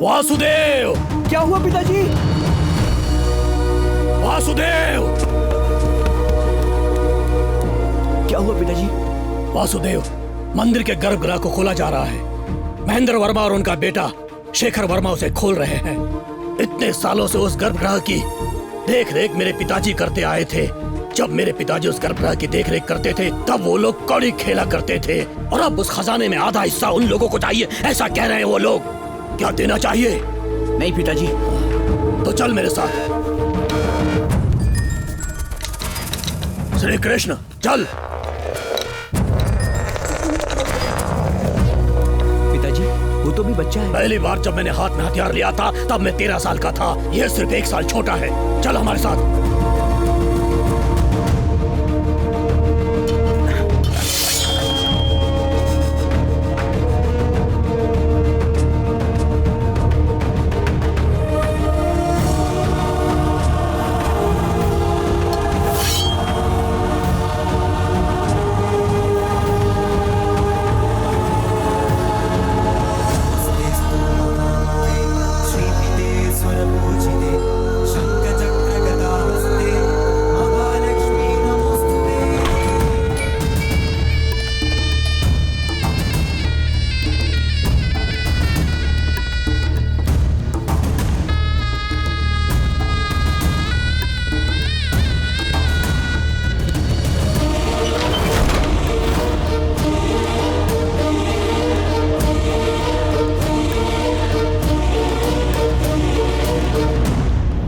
वासुदेव! क्या हुआ पिताजी? वासुदेव! क्या हुआ पिताजी? वासुदेव, मंदिर के गर्भगृह को खोला जा रहा है। महेंद्र वर्मा और उनका बेटा शेखर वर्मा उसे खोल रहे हैं। इतने सालों से उस गर्भगृह की देख रेख मेरे पिताजी करते आए थे। जब मेरे पिताजी उस गर्भगृह की देख रेख करते थे तब वो लोग कौड़ी खेला करते थे, और अब उस खजाने में आधा हिस्सा उन लोगों को चाहिए, ऐसा कह रहे हैं वो लोग। क्या देना चाहिए? नहीं पिताजी। तो चल मेरे साथ। श्री कृष्ण, चल। पिताजी, वो तो भी बच्चा है। पहली बार जब मैंने हाथ में हथियार लिया था तब मैं 13 साल का था। यह सिर्फ 1 साल छोटा है। चल हमारे साथ।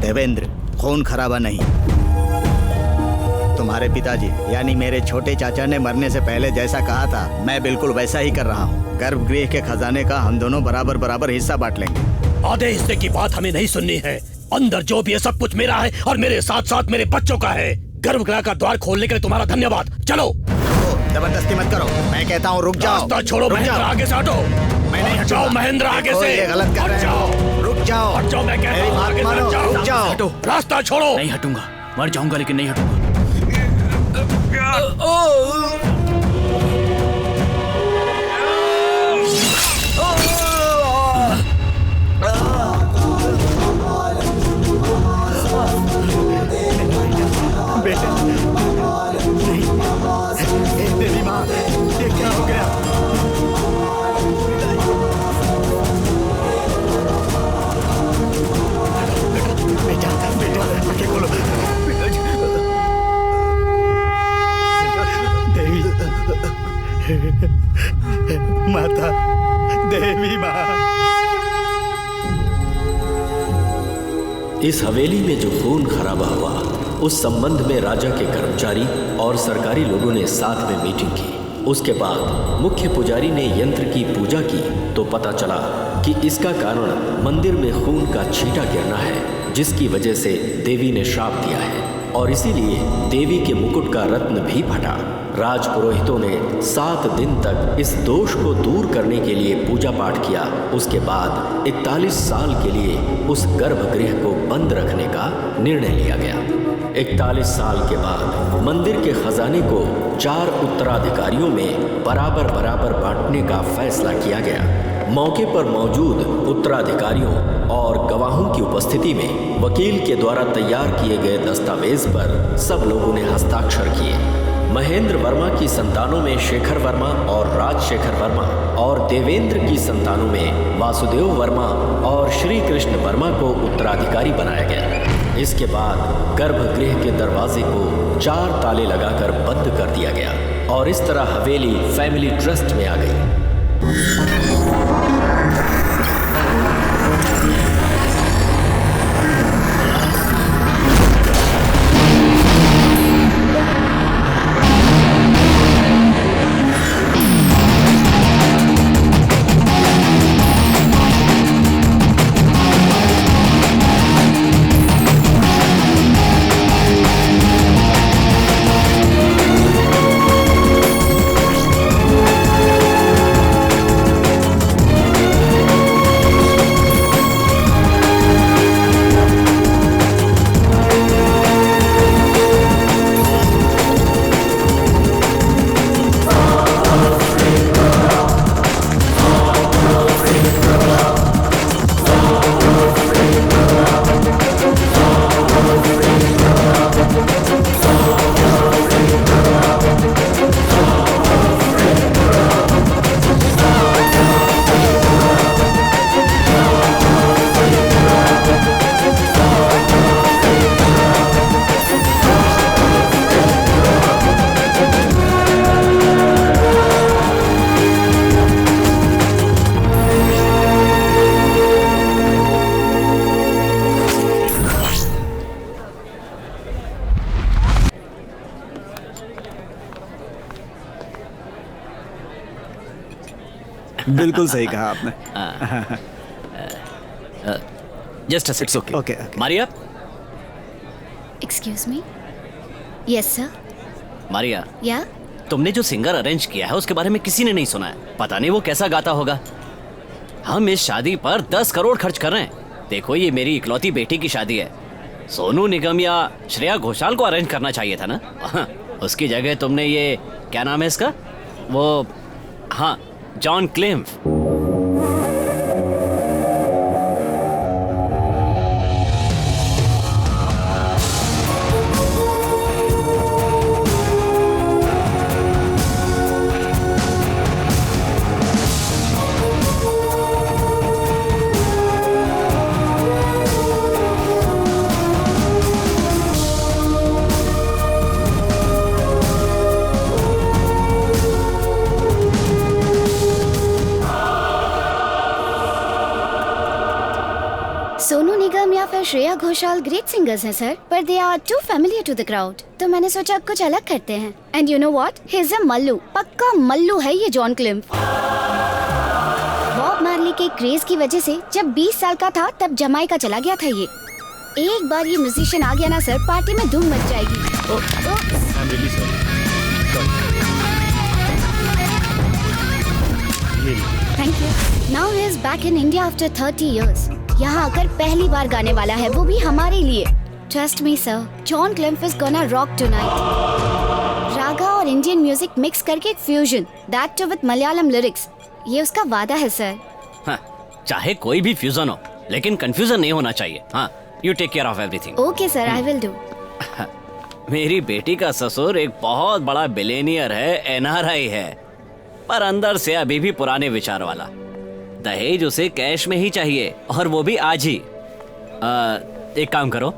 देवेंद्र, खून खराबा नहीं। तुम्हारे पिताजी यानी मेरे छोटे चाचा ने मरने से पहले जैसा कहा था मैं बिल्कुल वैसा ही कर रहा हूँ। गर्भगृह के खजाने का हम दोनों बराबर बराबर हिस्सा बांट लेंगे। आधे हिस्से की बात हमें नहीं सुननी है। अंदर जो भी है सब कुछ मेरा है और मेरे साथ साथ मेरे बच्चों का है। गर्भगृह का द्वार खोलने के लिए तुम्हारा धन्यवाद। चलो। जबरदस्ती मत करो, मैं कहता हूँ रुक जाओ। रास्ता छोड़ो महेंद्र, आगे से हटो। मैं नहीं जाओ महेंद्र, आगे से। ये गलत कर रहे हो। रुक जाओ। हट जाओ, मैं कहता हूँ आगे से जाओ। रुक जाओ। हटो। रास्ता छोड़ो। नहीं हटूंगा, मर जाऊंगा लेकिन नहीं हटूंगा। बेटे, देवी माँ, ये क्या हो गया? बेटा, आंखें खोलो। देवी, माता, देवी माँ। इस हवेली में जो खून खराबा हुआ उस संबंध में राजा के कर्मचारी और सरकारी लोगों ने साथ में मीटिंग की। उसके बाद मुख्य पुजारी ने यंत्र की पूजा की तो पता चला कि इसका कारण मंदिर में खून का छींटा गिरना है, जिसकी वजह से देवी ने श्राप दिया है और इसीलिए देवी के मुकुट का रत्न भी फटा। राजपुरोहितों ने 7 दिन तक इस दोष को दूर करने के लिए पूजा पाठ किया। उसके बाद 41 साल के लिए उस गर्भगृह को बंद रखने का निर्णय लिया गया। 41 साल के बाद मंदिर के खजाने को 4 उत्तराधिकारियों में बराबर बराबर बांटने का फैसला किया गया। मौके पर मौजूद उत्तराधिकारियों और गवाहों की उपस्थिति में वकील के द्वारा तैयार किए गए दस्तावेज पर सब लोगों ने हस्ताक्षर किए। महेंद्र वर्मा की संतानों में शेखर वर्मा और राजशेखर वर्मा और देवेंद्र की संतानों में वासुदेव वर्मा और श्री कृष्ण वर्मा को उत्तराधिकारी बनाया गया। इसके बाद गर्भगृह के दरवाजे को 4 ताले लगाकर बंद कर दिया गया और इस तरह हवेली फैमिली ट्रस्ट में आ गई। बिल्कुल सही कहा आपने। Just a second. Okay okay. Maria, excuse me. Yes sir. Maria, या तुमने जो सिंगर अरेंज किया है उसके बारे में किसी ने नहीं सुना है। पता नहीं वो कैसा गाता होगा। हम इस शादी पर 10 करोड़ खर्च कर रहे हैं। देखो, ये मेरी इकलौती बेटी की शादी है। सोनू निगम या श्रेया घोषाल को अरेंज करना चाहिए था ना। उसकी जगह तुमने ये, क्या नाम है इसका, वो, हाँ, जॉन क्लेम्फ। सोनू निगम या फिर श्रेया घोषाल ग्रेट सिंगर्स हैं सर, पर they are too familiar to the crowd. तो मैंने सोचा कुछ अलग करते हैं। And you know what, he is a Mallu, पक्का मल्लू है ये जॉन क्लिम्फ। बॉब मार्ली के क्रेज की वजह से जब 20 साल का था तब जमाइका चला गया था ये। एक बार ये म्यूजिशियन आ गया ना सर, पार्टी में धूम मच जाएगी। Thank you. Now he is back in India after 30 years। यहाँ आकर पहली बार गाने वाला है, वो भी हमारे लिए। Trust me sir, John Klimf is gonna rock tonight. Raga और इंडियन म्यूजिक मिक्स करके एक fusion, that too with Malayalam lyrics, ये उसका वादा है सर। हाँ, चाहे कोई भी फ्यूजन हो, लेकिन कंफ्यूजन नहीं होना चाहिए। हाँ, you take care of everything. Okay sir, I will do. मेरी बेटी का ससुर एक बहुत बड़ा बिलियनियर है, NRI है, पर अंदर से अभी भी पुराने विचार वाला। दहेज उसे कैश में ही चाहिए, और वो भी आज ही। एक काम करो,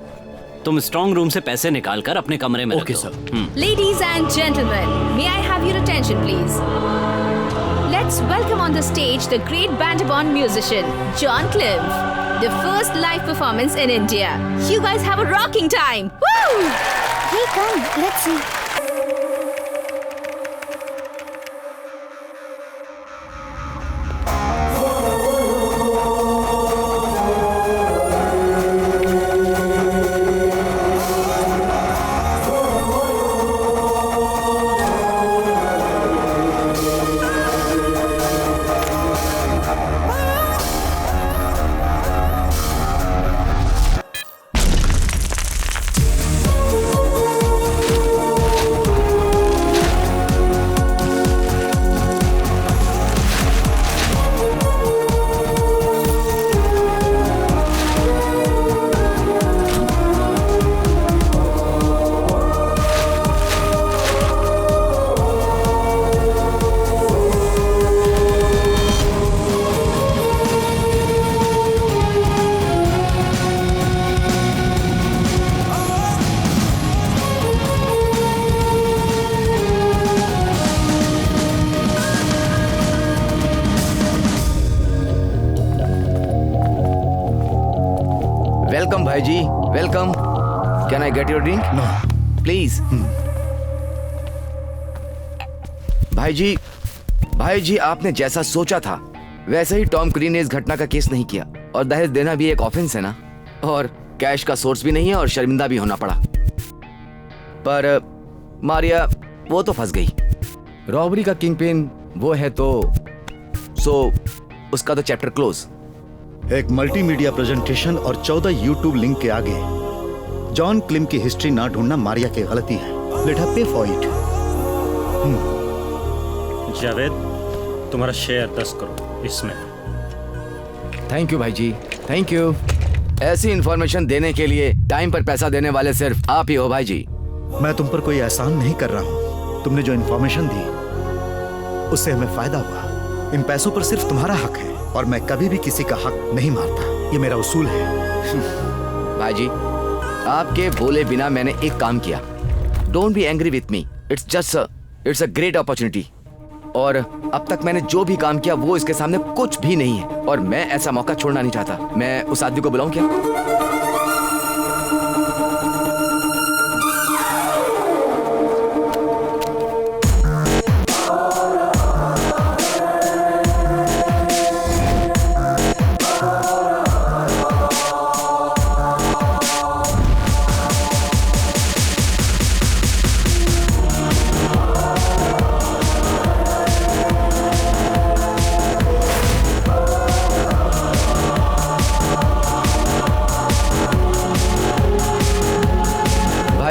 तुम स्ट्रॉन्ग रूम से पैसे निकाल कर अपने कमरे में रख दो। Ladies and gentlemen, may I have your attention, please? Let's welcome on the stage the great band-on musician, John Cliff. The first live performance in India. You guys have a rocking time. Woo! Hey, come, let's see. Welcome भाई जी, welcome. Can I get your drink? No please. भाई जी आपने जैसा सोचा था वैसे ही Tom क्रीन ने इस घटना का केस नहीं किया, और दहेज देना भी एक ऑफेंस है ना, और कैश का सोर्स भी नहीं है, और शर्मिंदा भी होना पड़ा। पर मारिया वो तो फंस गई। रॉबरी का किंग पिन वो है, तो उसका तो चैप्टर क्लोज। एक मल्टीमीडिया प्रेजेंटेशन और 14 यूट्यूब लिंक के आगे जॉन क्लिम की हिस्ट्री ना ढूंढना मारिया की गलती है। लेट हर पे फॉर इट। जावेद, तुम्हारा शेयर 10 करोड़ इसमें। थैंक यू भाई जी, थैंक यू। ऐसी इंफॉर्मेशन देने के लिए टाइम पर पैसा देने वाले सिर्फ आप ही हो भाई जी। मैं तुम पर कोई एहसान नहीं कर रहा हूं। तुमने जो इंफॉर्मेशन दी उससे हमें फायदा हुआ। इन पैसों पर सिर्फ तुम्हारा हक है, और मैं कभी भी किसी का हक नहीं मारता, ये मेरा उसूल है। भाई जी आपके बोले बिना मैंने एक काम किया। Don't be angry with me, it's a great opportunity. और अब तक मैंने जो भी काम किया वो इसके सामने कुछ भी नहीं है, और मैं ऐसा मौका छोड़ना नहीं चाहता। मैं उस आदमी को बुलाऊं क्या?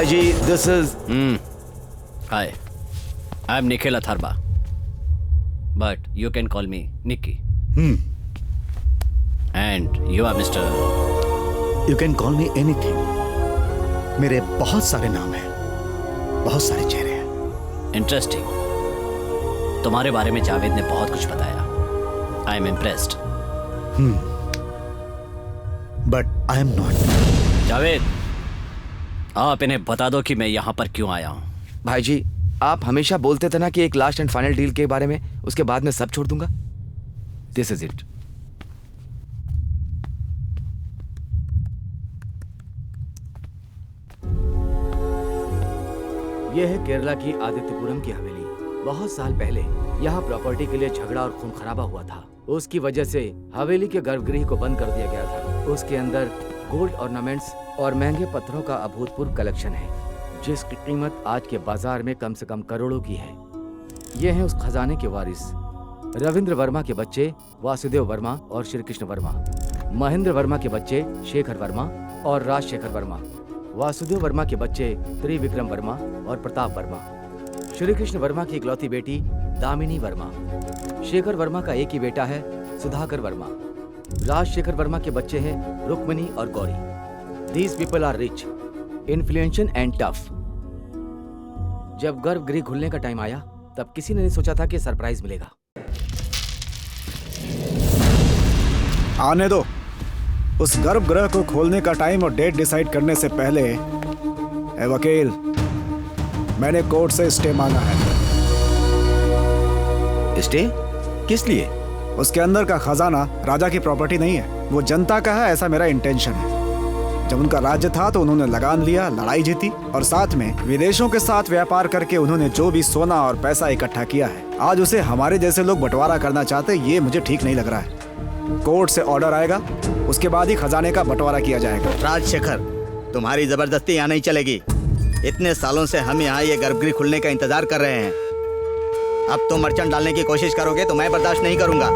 भाई जी, this is hi, I am Nikhil Atharva, but you can call me Nikki. And you are mister. You can call me anything. मेरे बहुत सारे नाम हैं, बहुत सारे चेहरे हैं. इंटरेस्टिंग. तुम्हारे बारे में जावेद ने बहुत कुछ बताया. I am impressed. But I am not. Javed, आप इन्हें बता दो कि मैं यहाँ पर क्यों आया हूँ. भाई जी, आप हमेशा बोलते थे ना कि एक लास्ट एंड फाइनल डील के बारे में, उसके बाद मैं सब छोड़ दूंगा. This is it. यह है केरला की आदित्यपुरम की हवेली. बहुत साल पहले यहाँ प्रॉपर्टी के लिए झगड़ा और खून खराबा हुआ था. उसकी वजह से हवेली के गर्भगृह को बंद कर दिया गया था. उसके अंदर गोल्ड ऑर्नामेंट्स और महंगे पत्थरों का अभूतपूर्व कलेक्शन है, जिसकी कीमत आज के बाजार में कम से कम करोड़ों की है. ये हैं उस खजाने के वारिस, रविंद्र वर्मा के बच्चे वासुदेव वर्मा और श्री कृष्ण वर्मा, महेंद्र वर्मा के बच्चे शेखर वर्मा और राजशेखर वर्मा, वासुदेव वर्मा के बच्चे त्रिविक्रम वर्मा और प्रताप वर्मा, श्री कृष्ण वर्मा की इकलौती बेटी दामिनी वर्मा, शेखर वर्मा का एक ही बेटा है सुधाकर वर्मा, राजशेखर वर्मा के बच्चे हैं रुक्मिणी और Gauri. These people are rich, influential and tough. जब गर्भगृह खुलने का टाइम आया तब किसी ने नहीं सोचा था कि सरप्राइज मिलेगा. आने दो. उस गर्भगृह को खोलने का टाइम और डेट डिसाइड करने से पहले ए वकील, मैंने कोर्ट से स्टे मांगा है. स्टे? किस लिए? उसके अंदर का खजाना राजा की प्रॉपर्टी नहीं है, वो जनता का है, ऐसा मेरा इंटेंशन है. जब उनका राज्य था तो उन्होंने लगान लिया, लड़ाई जीती और साथ में विदेशों के साथ व्यापार करके उन्होंने जो भी सोना और पैसा इकट्ठा किया है, आज उसे हमारे जैसे लोग बंटवारा करना चाहते. ये मुझे ठीक नहीं लग रहा है. कोर्ट से ऑर्डर आएगा, उसके बाद ही खजाने का बंटवारा किया जाएगा. राजशेखर, तुम्हारी जबरदस्ती यहाँ नहीं चलेगी. इतने सालों से हम यहाँ ये गर्भगृह खुलने का इंतजार कर रहे हैं. अब तुम मर्चेंट डालने की कोशिश करोगे तो मैं बर्दाश्त नहीं करूंगा.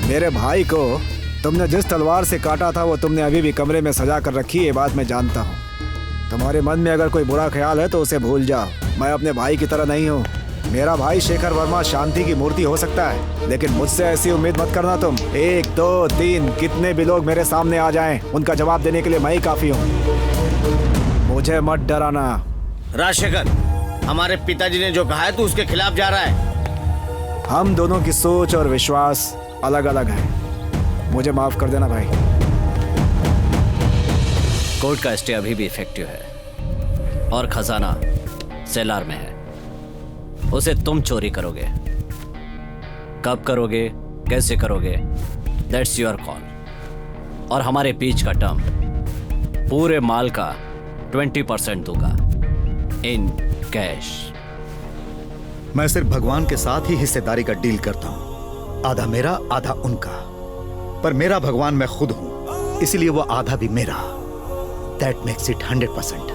मेरे भाई को तुमने जिस तलवार से काटा था वो तुमने अभी भी कमरे में सजा कर रखी है, ये बात मैं जानता हूँ. तुम्हारे मन में अगर कोई बुरा ख्याल है तो उसे भूल जाओ. मैं अपने भाई की तरह नहीं हूँ. मेरा भाई शेखर वर्मा शांति की मूर्ति हो सकता है, लेकिन मुझसे ऐसी उम्मीद मत करना तुम. 1, 2, 3 कितने भी लोग मेरे सामने आ जाएं, उनका जवाब देने के लिए मैं ही काफी हूँ. मुझे मत डराना. राजशेखर, हमारे पिताजी ने जो कहा है तू उसके खिलाफ जा रहा है. हम दोनों की सोच और विश्वास अलग अलग है. मुझे माफ कर देना भाई. कोर्ट का स्टे अभी भी इफेक्टिव है और खजाना सेलार में है. उसे तुम चोरी करोगे. कब करोगे, कैसे करोगे, दैट्स योर कॉल. और हमारे बीच का टर्म पूरे माल का 20% दूंगा इन कैश. मैं सिर्फ भगवान के साथ ही हिस्सेदारी का डील करता हूं. आधा मेरा, आधा उनका. पर मेरा भगवान मैं खुद हूं, इसीलिए वो आधा भी मेरा. That makes it 100%.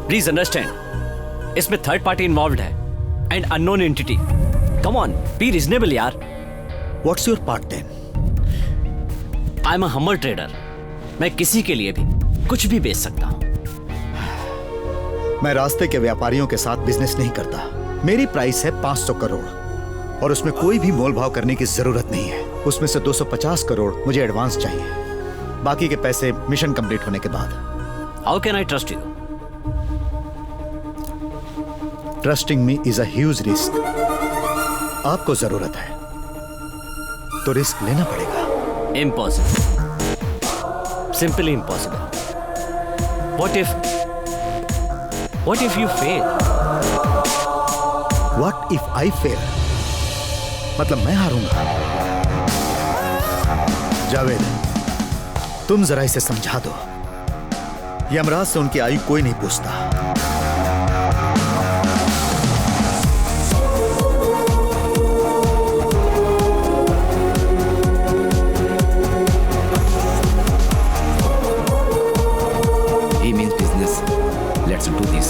Please understand, इसमें थर्ड पार्टी इन्वॉल्व्ड है and unknown entity. Come on, be reasonable यार. What's your part then? I am a humble trader. मैं किसी के लिए भी कुछ भी बेच सकता हूं. मैं रास्ते के व्यापारियों के साथ बिजनेस नहीं करता. मेरी प्राइस है 500 करोड़ और उसमें कोई भी मोल भाव करने की जरूरत नहीं है. उसमें से 250 करोड़ मुझे एडवांस चाहिए, बाकी के पैसे मिशन कंप्लीट होने के बाद. How can I trust you? Trusting me is a huge risk. आपको जरूरत है तो रिस्क लेना पड़ेगा. Impossible. Simply impossible. What if you fail? What if I fail? मतलब मैं हारूंगा. जावेद, तुम जरा इसे समझा दो. यमराज से उनकी आयु कोई नहीं पूछता. He means business. Let's do this.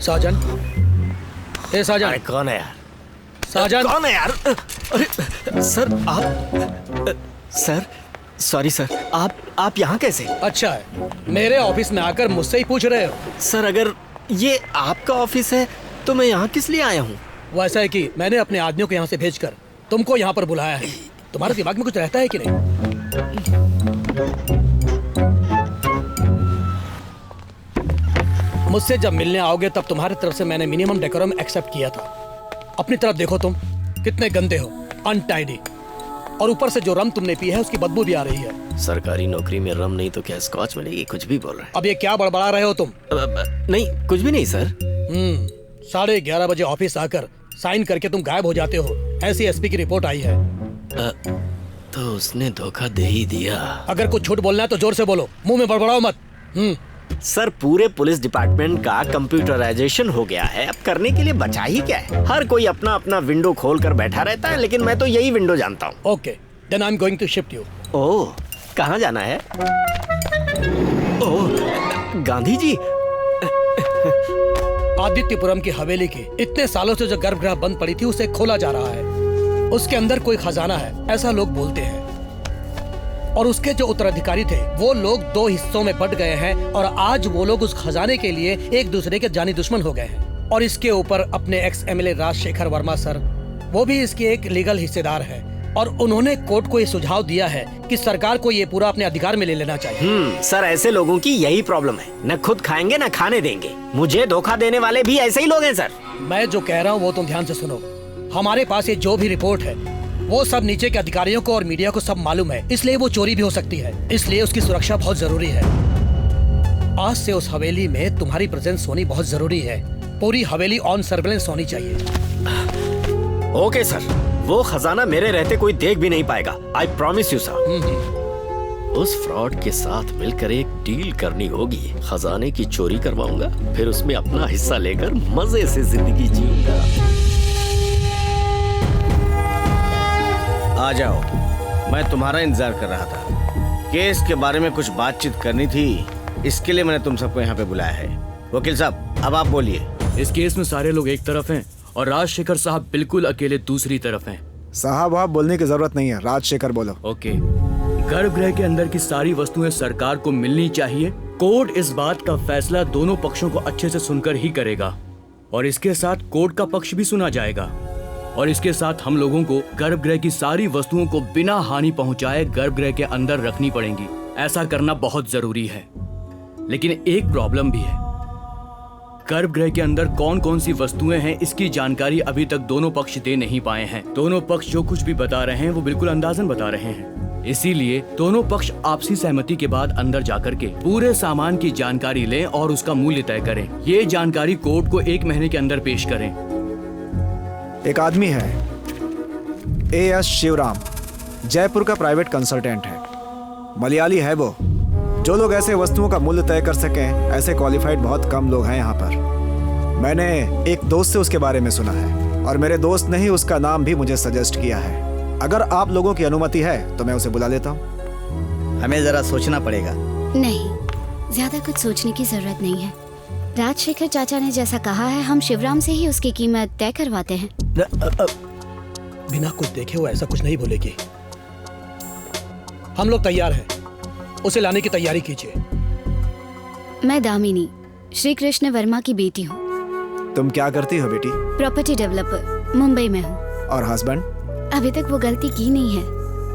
साजन, ए साजन। अरे कौन है यार? साजन कौन है यार? अरे सर आप, सर सॉरी सर, आप यहाँ कैसे? अच्छा है, मेरे ऑफिस में आकर मुझसे ही पूछ रहे हो? सर अगर ये आपका ऑफिस है तो मैं यहाँ किस लिए आया हूँ? वैसा है कि मैंने अपने आदमियों को यहाँ से भेजकर तुमको यहाँ पर बुलाया है। तुम्हारे दिमाग में कुछ रहता है कि नहीं? मुझसे जब मिलने आओगे तब तुम्हारी तरफ से मैंने मिनिमम डेकोरम एक्सेप्ट किया था। अपनी तरफ देखो, तुम कितने गंदे हो, अनटाइडी, और ऊपर से जो रम तुमने पी है उसकी बदबू भी आ रही है। सरकारी नौकरी में रम नहीं तो क्या स्कॉच मिलेगी? कुछ भी बोल रहे हैं। अब ये क्या बड़बड़ा रहे हो तुम? नहीं कुछ भी नहीं सर। 11:30 बजे ऑफिस आकर साइन करके तुम गायब हो जाते हो, ऐसी एसपी की रिपोर्ट आई है। तो उसने धोखा दे ही दिया। अगर कुछ झूठ बोलना है तो जोर से बोलो, मुंह में बड़बड़ाओ मत। सर पूरे पुलिस डिपार्टमेंट का कंप्यूटराइजेशन हो गया है, अब करने के लिए बचा ही क्या है? हर कोई अपना अपना विंडो खोल कर बैठा रहता है, लेकिन मैं तो यही विंडो जानता हूँ। Okay, then I am going to shift you. Oh, कहाँ जाना है? ओह, गांधी जी। आदित्यपुरम की हवेली की इतने सालों से जो गर्भगृह बंद पड़ी थी उसे खोला जा रहा है। उसके अंदर कोई खजाना है, ऐसा लोग बोलते हैं। और उसके जो उत्तराधिकारी थे वो लोग 2 हिस्सों में बंट गए हैं और आज वो लोग उस खजाने के लिए एक दूसरे के जानी दुश्मन हो गए हैं। और इसके ऊपर अपने ex MLA Rajshekhar Verma sir, वो भी इसके एक लीगल हिस्सेदार है। और उन्होंने कोर्ट को ये सुझाव दिया है कि सरकार को ये पूरा अपने अधिकार में ले लेना चाहिए। सर ऐसे लोगों की यही प्रॉब्लम है, न खुद खाएंगे न खाने देंगे। मुझे धोखा देने वाले भी ऐसे ही लोग हैं सर। मैं जो कह रहा हूँ वो तुम ध्यान से सुनो। हमारे पास ये जो भी रिपोर्ट है वो सब नीचे के अधिकारियों को और मीडिया को सब मालूम है, इसलिए वो चोरी भी हो सकती है, इसलिए उसकी सुरक्षा बहुत जरूरी है। आज से उस हवेली में तुम्हारी प्रेजेंस होनी बहुत जरूरी है। पूरी हवेली ऑन सर्वेलेंस होनी चाहिए। ओके सर, वो खजाना मेरे रहते कोई देख भी नहीं पाएगा। I promise you sir. उस फ्रॉड के साथ मिलकर एक डील करनी होगी। खजाने की चोरी करवाऊंगा, फिर उसमें अपना हिस्सा लेकर मजे से जिंदगी जीऊंगा। आ जाओ, मैं तुम्हारा इंतजार कर रहा था। केस के बारे में कुछ बातचीत करनी थी, इसके लिए मैंने तुम सबको यहाँ पे बुलाया है। वकील साहब, अब आप बोलिए। इस केस में सारे लोग एक तरफ हैं और राजशेखर साहब बिल्कुल अकेले दूसरी तरफ हैं। साहब आप बोलने की जरूरत नहीं है, राजशेखर बोलो। ओके, गर्भगृह के अंदर की सारी वस्तुएं सरकार को मिलनी चाहिए। कोर्ट इस बात का फैसला दोनों पक्षों को अच्छे से सुनकर ही करेगा और इसके साथ कोर्ट का पक्ष भी सुना जाएगा। और इसके साथ हम लोगों को गर्भगृह की सारी वस्तुओं को बिना हानि पहुंचाए गर्भगृह के अंदर रखनी पड़ेंगी। ऐसा करना बहुत जरूरी है, लेकिन एक प्रॉब्लम भी है। गर्भगृह के अंदर कौन कौन सी वस्तुएं हैं इसकी जानकारी अभी तक दोनों पक्ष दे नहीं पाए हैं। दोनों पक्ष जो कुछ भी बता रहे हैं वो बिल्कुल अंदाजन बता रहे हैं। इसीलिए दोनों पक्ष आपसी सहमति के बाद अंदर जाकर के पूरे सामान की जानकारी लें और उसका मूल्य तय करें। ये जानकारी कोर्ट को 1 महीने के अंदर पेश करें। एक आदमी है AS शिवराम, जयपुर का प्राइवेट कंसल्टेंट है, मलयाली है वो। जो लोग ऐसे वस्तुओं का मूल्य तय कर सकें, ऐसे क्वालिफाइड बहुत कम लोग हैं यहाँ पर। मैंने एक दोस्त से उसके बारे में सुना है और मेरे दोस्त ने ही उसका नाम भी मुझे सजेस्ट किया है। अगर आप लोगों की अनुमति है तो मैं उसे बुला लेता हूँ। हमें जरा सोचना पड़ेगा। नहीं, ज्यादा कुछ सोचने की जरूरत नहीं है। राजशेखर चाचा ने जैसा कहा है, हम शिवराम से ही उसकी कीमत तय करवाते हैं। बिना कुछ देखे वो ऐसा कुछ नहीं बोलेगी। हम लोग तैयार हैं, उसे लाने की तैयारी कीजिए। मैं दामिनी, श्री कृष्ण वर्मा की बेटी हूँ। तुम क्या करती हो बेटी? प्रॉपर्टी डेवलपर, मुंबई में हूँ। और हस्बैंड? अभी तक वो गलती की नहीं है।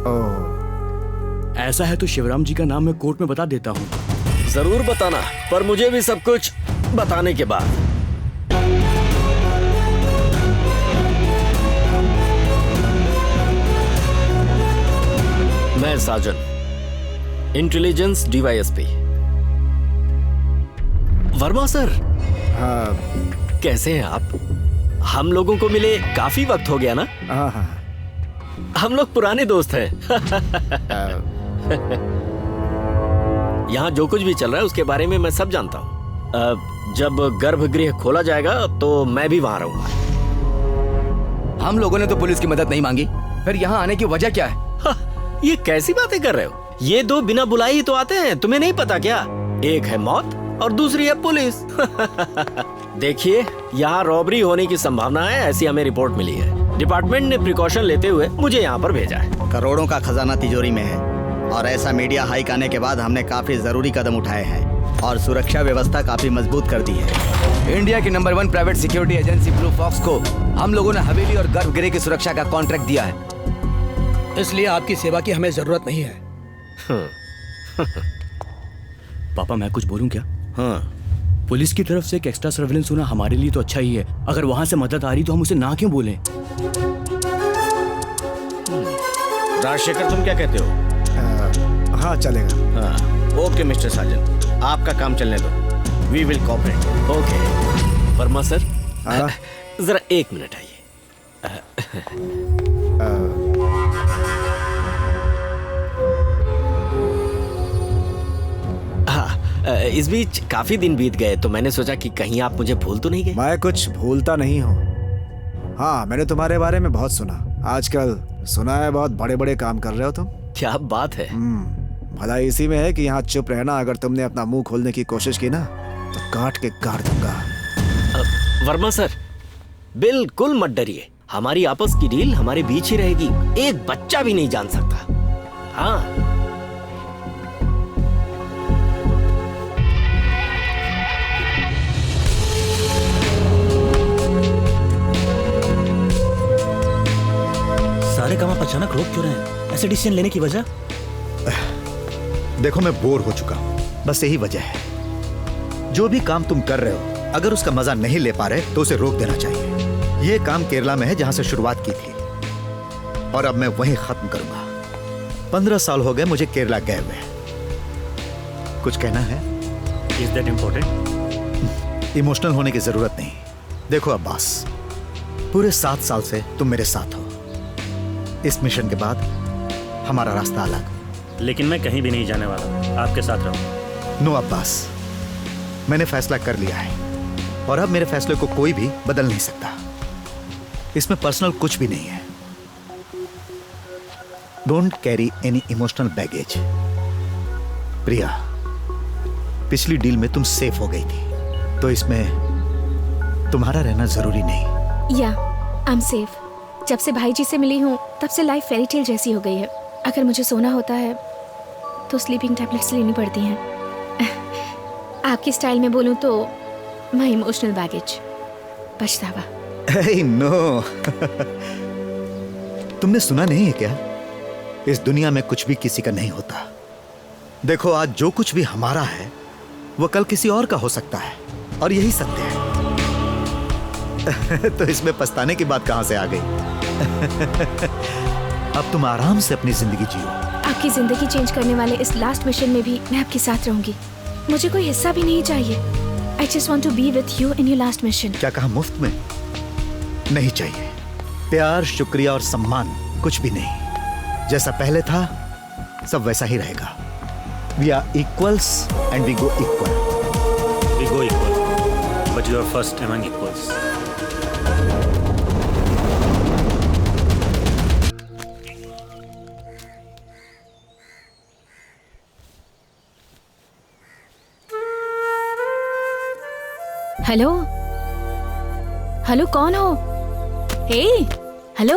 ओह, ऐसा है तो शिवराम जी का नाम मैं कोर्ट में बता देता हूँ। जरूर बताना, पर मुझे भी सब कुछ बताने के बाद। मैं साजन, इंटेलिजेंस DYSP। वर्मा सर। हाँ। कैसे हैं आप? हम लोगों को मिले काफी वक्त हो गया ना? हाँ हाँ। हम लोग पुराने दोस्त हैं। यहाँ जो कुछ भी चल रहा है उसके बारे में मैं सब जानता हूँ। जब गर्भगृह खोला जाएगा तो मैं भी वहाँ रहूंगा। हम लोगों ने तो पुलिस की मदद नहीं मांगी, फिर यहाँ आने की वजह क्या है? ये कैसी बातें कर रहे हो? ये 2 बिना बुलाए ही तो आते हैं, तुम्हें नहीं पता क्या? एक है मौत और दूसरी है पुलिस। देखिए, यहाँ रॉबरी होने की संभावना है, ऐसी हमें रिपोर्ट मिली है। डिपार्टमेंट ने प्रिकॉशन लेते हुए मुझे यहाँ पर भेजा है। करोड़ों का खजाना तिजोरी में है और ऐसा मीडिया हाइक आने के बाद हमने काफी जरूरी कदम उठाए हैं और सुरक्षा व्यवस्था काफी मजबूत कर दी है। इंडिया की number 1 private security agency Blue Fox को हम लोगों ने हवेली और गर्भगृह की सुरक्षा का कॉन्ट्रैक्ट दिया है। इसलिए आपकी सेवा की हमें जरूरत नहीं है। पापा मैं कुछ बोलूं क्या? हाँ। पुलिस की तरफ से एक एक्स्ट्रा सर्वेलेंस होना हमारे लिए तो अच्छा ही है। अगर वहां से मदद आ रही तो हम उसे ना क्यों बोलें? राजशेखर, तुम क्या कहते हो? हाँ चलेगा। हाँ, ओके मिस्टर साजन, आपका काम चलने दो। We will cooperate. Okay. Verma sir, हाँ? जरा 1 मिनट आइए। इस बीच काफी दिन बीत गए तो मैंने सोचा कि कहीं आप मुझे भूल तो नहीं गए। मैं कुछ भूलता नहीं हूँ। हाँ, मैंने तुम्हारे बारे में बहुत सुना। आजकल सुना है बहुत बड़े बड़े काम कर रहे हो तुम। क्या बात है। भला इसी में है कि यहाँ चुप रहना। अगर तुमने अपना मुंह खोलने की कोशिश की ना तो काट के गाड़ दूंगा। वर्मा सर, बिल्कुल मत डरिए। हमारी आपस की डील हमारे बीच ही रहेगी, एक बच्चा भी नहीं जान सकता। हाँ। सारे काम आप अचानक रोक क्यों रहे हैं? ऐसे डिसीजन लेने की वजह? देखो, मैं बोर हो चुका हूं, बस यही वजह है। जो भी काम तुम कर रहे हो, अगर उसका मजा नहीं ले पा रहे तो उसे रोक देना चाहिए। ये काम केरला में है जहां से शुरुआत की थी और अब मैं वहीं खत्म करूंगा। 15 साल हो गए मुझे केरला गए हुए। कुछ कहना है? Is that important? इमोशनल होने की जरूरत नहीं। देखो अब्बास, पूरे 7 साल से तुम मेरे साथ हो। इस मिशन के बाद हमारा रास्ता अलग। लेकिन मैं कहीं भी नहीं जाने वाला, आपके साथ रहूंगा। नो अब्बास, मैंने फैसला कर लिया है और अब मेरे फैसले को कोई भी बदल नहीं सकता। इसमें पर्सनल कुछ भी नहीं है। Don't carry any emotional baggage. Priya, पिछली डील में तुम सेफ हो गई थी, तो इसमें तुम्हारा रहना जरूरी नहीं। या आई एम सेफ। जब से भाई जी से मिली हूँ तब से लाइफ फेरी टेल जैसी हो गई है। अगर मुझे सोना होता है तो स्लीपिंग टैबलेट्स लेनी पड़ती हैं। आपकी स्टाइल में बोलूँ तो माय इमोशनल बैगेज, पछतावा। Hey, no. तुमने सुना नहीं है क्या? इस दुनिया में कुछ भी किसी का नहीं होता। देखो, आज जो कुछ भी हमारा है वो कल किसी और का हो सकता है और यही सत्य है। तो इसमें पछताने की बात कहां से आ गई? अब तुम आराम से अपनी जिंदगी जियो। आपकी जिंदगी चेंज करने वाले इस लास्ट मिशन में भी मैं आपके साथ रहूंगी। मुझे कोई हिस्सा भी नहीं चाहिए। I just want to be with you in your last mission. क्या कहा? मुफ्त में नहीं चाहिए। प्यार, शुक्रिया और सम्मान कुछ भी नहीं। जैसा पहले था सब वैसा ही रहेगा। We are equals and we go equal. We go equal, but you are first among equals. Hello hello, कौन हो? हे हेलो।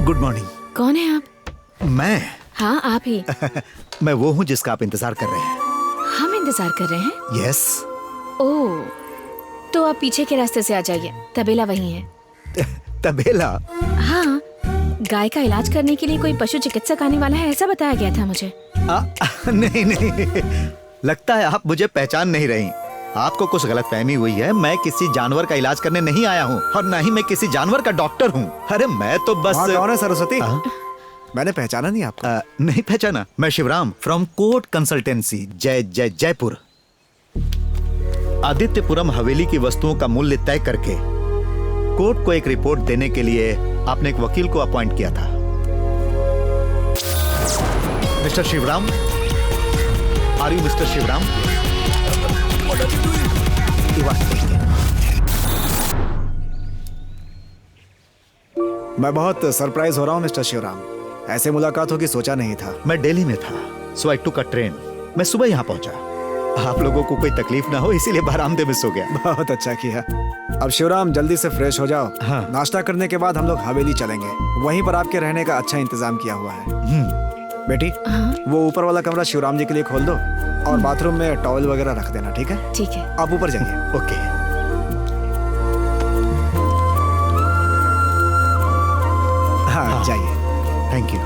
Good morning. कौन है आप? मैं? हाँ, आप ही। मैं वो हूँ जिसका आप इंतजार कर रहे हैं। हम इंतजार कर रहे हैं? यस। ओह, तो आप पीछे के रास्ते से आ जाइए, तबेला वहीं है। तबेला? हाँ, गाय का इलाज करने के लिए कोई पशु चिकित्सक आने वाला है, ऐसा बताया गया था मुझे। नहीं नहीं, लगता है आप मुझे पहचान नहीं रही। आपको कुछ गलतफहमी हुई है। मैं किसी जानवर का इलाज करने नहीं आया हूँ और ना ही मैं किसी जानवर का डॉक्टर हूँ। अरे मैं तो बस। कौन है सरस्वती? मैंने पहचाना नहीं आपको। नहीं पहचाना? मैं Shivram from court consultancy, Jaipur. Adityapuram Haveli की वस्तुओं का मूल्य तय करके कोर्ट को एक रिपोर्ट देने के लिए आपने एक वकील को अपॉइंट किया था। Mister Shivram, are you mister Shivram? मैं बहुत सरप्राइज हो रहा हूँ मिस्टर शिवराम। ऐसे मुलाकात होगी सोचा नहीं था। मैं दिल्ली में था, सो आई टुक अ ट्रेन। मैं सुबह यहाँ पहुंचा। आप लोगों को कोई तकलीफ ना हो इसीलिए बरामदे में सो गया। बहुत अच्छा किया। अब शिवराम जल्दी से फ्रेश हो जाओ। हाँ। नाश्ता करने के बाद हम लोग हवेली चलेंगे। वहीं पर आपके रहने का अच्छा इंतजाम किया हुआ है। बेटी, वो ऊपर वाला कमरा शिवराम जी के लिए खोल दो और बाथरूम में टॉवल वगैरह रख देना। ठीक है? ठीक है। आप ऊपर जाइए। ओके। हाँ, जाइए। Thank you.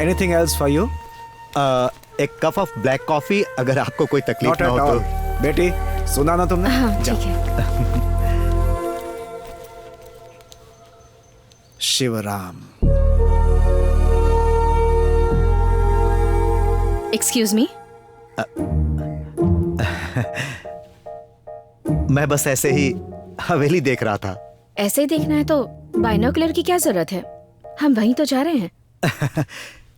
Anything else for you? एक कप ऑफ ब्लैक कॉफी अगर आपको कोई तकलीफ नॉट ना एट हो ऑल। तो। बेटी, सुना ना तुमने? हाँ, जाओ। ठीक है। शिवराम। Excuse me. मैं बस ऐसे ही हवेली देख रहा था। ऐसे ही देखना है तो बाइनोकुलर की क्या जरूरत है? हम वहीं तो जा रहे हैं।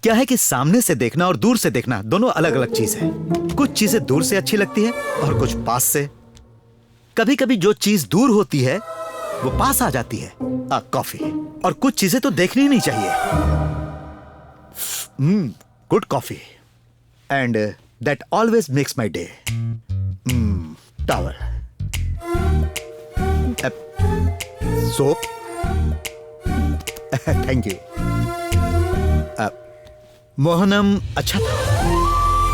क्या है कि सामने से देखना और दूर से देखना दोनों अलग अलग चीज है। कुछ चीजें दूर से अच्छी लगती है और कुछ पास से। कभी कभी जो चीज दूर होती है वो पास आ जाती है। कॉफी। और कुछ चीजें तो देखनी ही नहीं चाहिए। Good coffee and that always makes my day. Towel, soap. Thank you. Mohanam अच्छा था।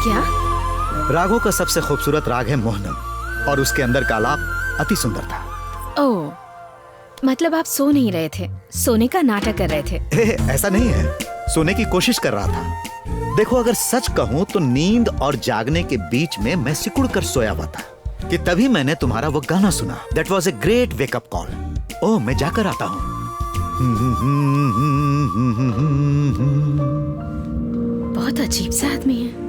क्या? रागों का सबसे खूबसूरत राग है मोहनम और उसके अंदर का आलाप अति सुंदर था। ओह, मतलब आप सो नहीं रहे थे, सोने का नाटक कर रहे थे। ऐसा नहीं है, सोने की कोशिश कर रहा था। देखो, अगर सच कहूं तो नींद और जागने के बीच में मैं सिकुड़ कर सोया हुआ था कि तभी मैंने तुम्हारा वो गाना सुना। That was a great wake up call. Oh, मैं जाकर आता हूं। बहुत अजीब सा आदमी है।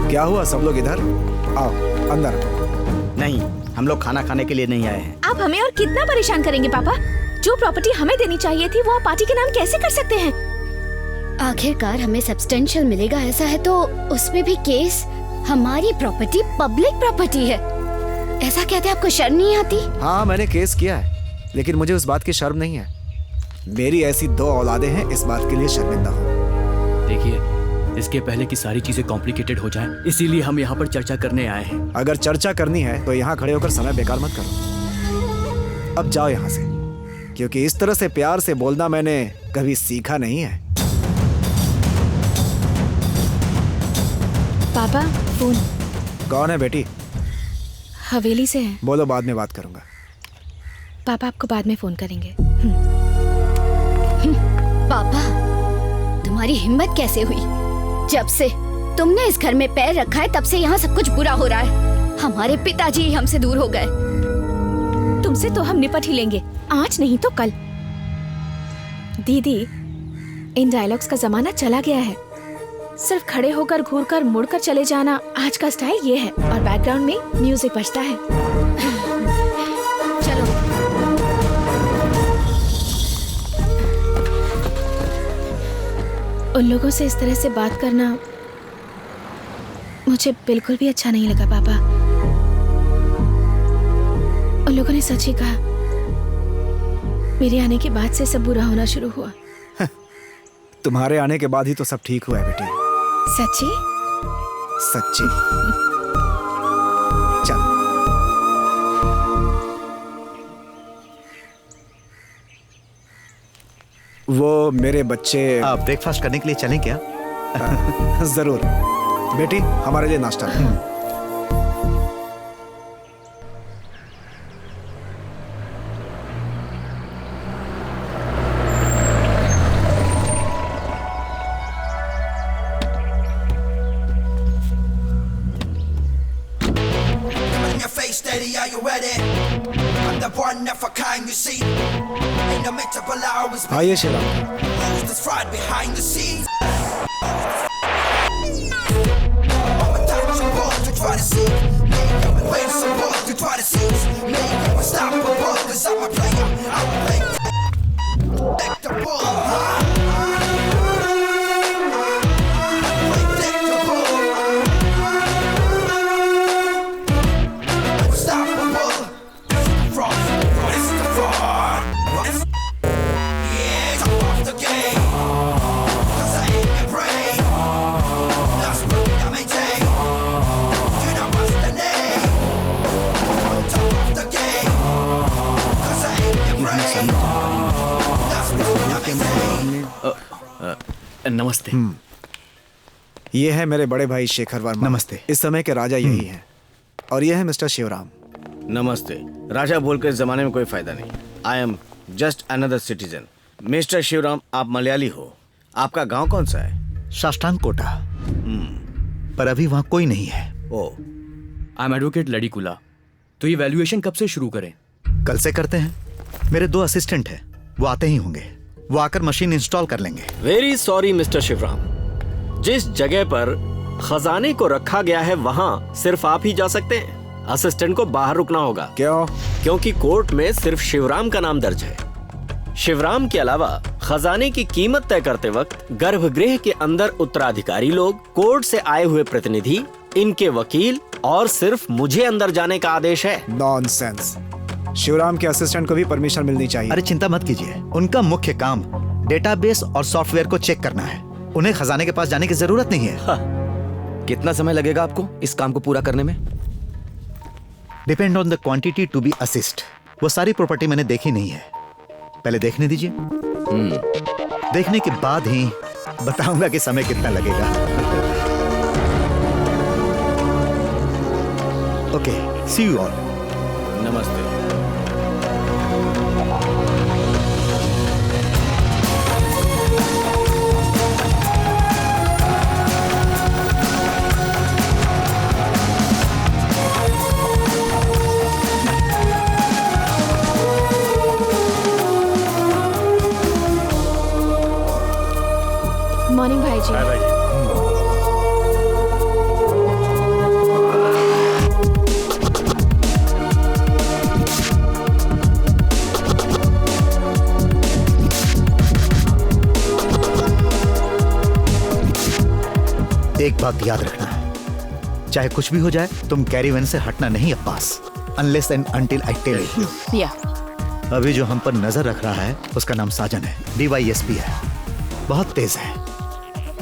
क्या हुआ? सब लोग इधर आओ, अंदर। नहीं, हम लोग खाना खाने के लिए नहीं आए हैं। आप हमें और कितना परेशान करेंगे पापा? जो प्रॉपर्टी हमें देनी चाहिए थी वो आप पार्टी के नाम कैसे कर सकते हैं? आखिरकार हमें सब्सटेंशियल मिलेगा, ऐसा है तो उसमें भी केस। हमारी प्रॉपर्टी पब्लिक प्रॉपर्टी है, ऐसा कहते आपको शर्म नहीं आती? हाँ, मैंने केस किया है, लेकिन मुझे उस बात की शर्म नहीं है। मेरी ऐसी 2 औलादें हैं, इस बात के लिए शर्मिंदा हूँ। देखिए, इसके पहले कि सारी चीजें कॉम्प्लिकेटेड हो जाएं, इसीलिए हम यहाँ पर चर्चा करने आए हैं। अगर चर्चा करनी है तो यहाँ खड़े होकर समय बेकार मत करो। अब जाओ यहाँ से, क्योंकि इस तरह से प्यार से बोलना मैंने कभी सीखा नहीं है। पापा, फोन। कौन है बेटी? हवेली से है। बोलो, बाद में बात करूंगा। पापा आपको बाद में फोन करेंगे। पापा, तुम्हारी हिम्मत कैसे हुई? जब से तुमने इस घर में पैर रखा है तब से यहाँ सब कुछ बुरा हो रहा है। हमारे पिताजी हमसे दूर हो गए। तुमसे तो हम निपट ही लेंगे, आज नहीं तो कल। दीदी, इन डायलॉग्स का जमाना चला गया है। सिर्फ खड़े होकर घूरकर मुड़कर चले जाना आज का स्टाइल ये है, और बैकग्राउंड में म्यूजिक बजता है। चलो। उन लोगों से इस तरह से बात करना मुझे बिल्कुल भी अच्छा नहीं लगा पापा। उन लोगों ने सच ही कहा, मेरे आने के बाद से सब बुरा होना शुरू हुआ। तुम्हारे आने के बाद ही तो सब ठीक हुआ है बेटी। सच्ची? सच्ची। चल। वो मेरे बच्चे ब्रेकफास्ट करने के लिए चलें क्या? जरूर बेटी, हमारे लिए नाश्ता ला। Steady, are you ready? I'm the one of a kind, you see. Ain't no meant to allow us. आइए Shivram. Who's this fraud behind the scenes? I'm a touch of ball to try to see. Make up and win some ball to try to see. Make up and stop a ball, cause I'm a player. I'm a player. Back the ball. नमस्ते। ये है मेरे बड़े भाई शेखर वर्मा। नमस्ते। इस समय के राजा यही हैं। और ये है मिस्टर शिवराम। नमस्ते। राजा बोलकर इस जमाने में कोई फायदा नहीं। I am just another citizen. Mister Shivram, आप मलयाली हो। आपका गांव कौन सा है? साष्टांग कोटा। पर अभी वहां कोई नहीं है। ओ, आई एम एडवोकेट लड़ीकुला। तो ये वैल्यूएशन कब से शुरू करें? कल से करते हैं। मेरे 2 असिस्टेंट हैं, वो आते ही होंगे। वो आकर मशीन इंस्टॉल कर लेंगे। वेरी सॉरी मिस्टर शिवराम, जिस जगह पर खजाने को रखा गया है वहाँ सिर्फ आप ही जा सकते हैं। असिस्टेंट को बाहर रुकना होगा। क्यों? क्योंकि कोर्ट में सिर्फ शिवराम का नाम दर्ज है। शिवराम के अलावा खजाने की कीमत तय करते वक्त गर्भगृह के अंदर उत्तराधिकारी लोग, कोर्ट से आए हुए प्रतिनिधि, इनके वकील और सिर्फ मुझे अंदर जाने का आदेश है। नॉनसेंस। शिवराम के असिस्टेंट को भी परमिशन मिलनी चाहिए। अरे चिंता मत कीजिए, उनका मुख्य काम डेटाबेस और सॉफ्टवेयर को चेक करना है। उन्हें खजाने के पास जाने की जरूरत नहीं है। कितना समय लगेगा आपको इस काम को पूरा करने में? Depend on the quantity to be assist. वो सारी प्रॉपर्टी मैंने देखी नहीं है, पहले देखने दीजिए। देखने के बाद ही बताऊंगा कि समय कितना लगेगा। Okay, see you all. नमस्ते। मॉर्निंग भाई जी। Bye bye. एक बात याद रखना, चाहे कुछ भी हो जाए, तुम कैरीवैन से हटना नहीं Abbas, unless and until I tell you. या अभी जो हम पर नजर रख रहा है उसका नाम साजन है, DYSP है। बहुत तेज है।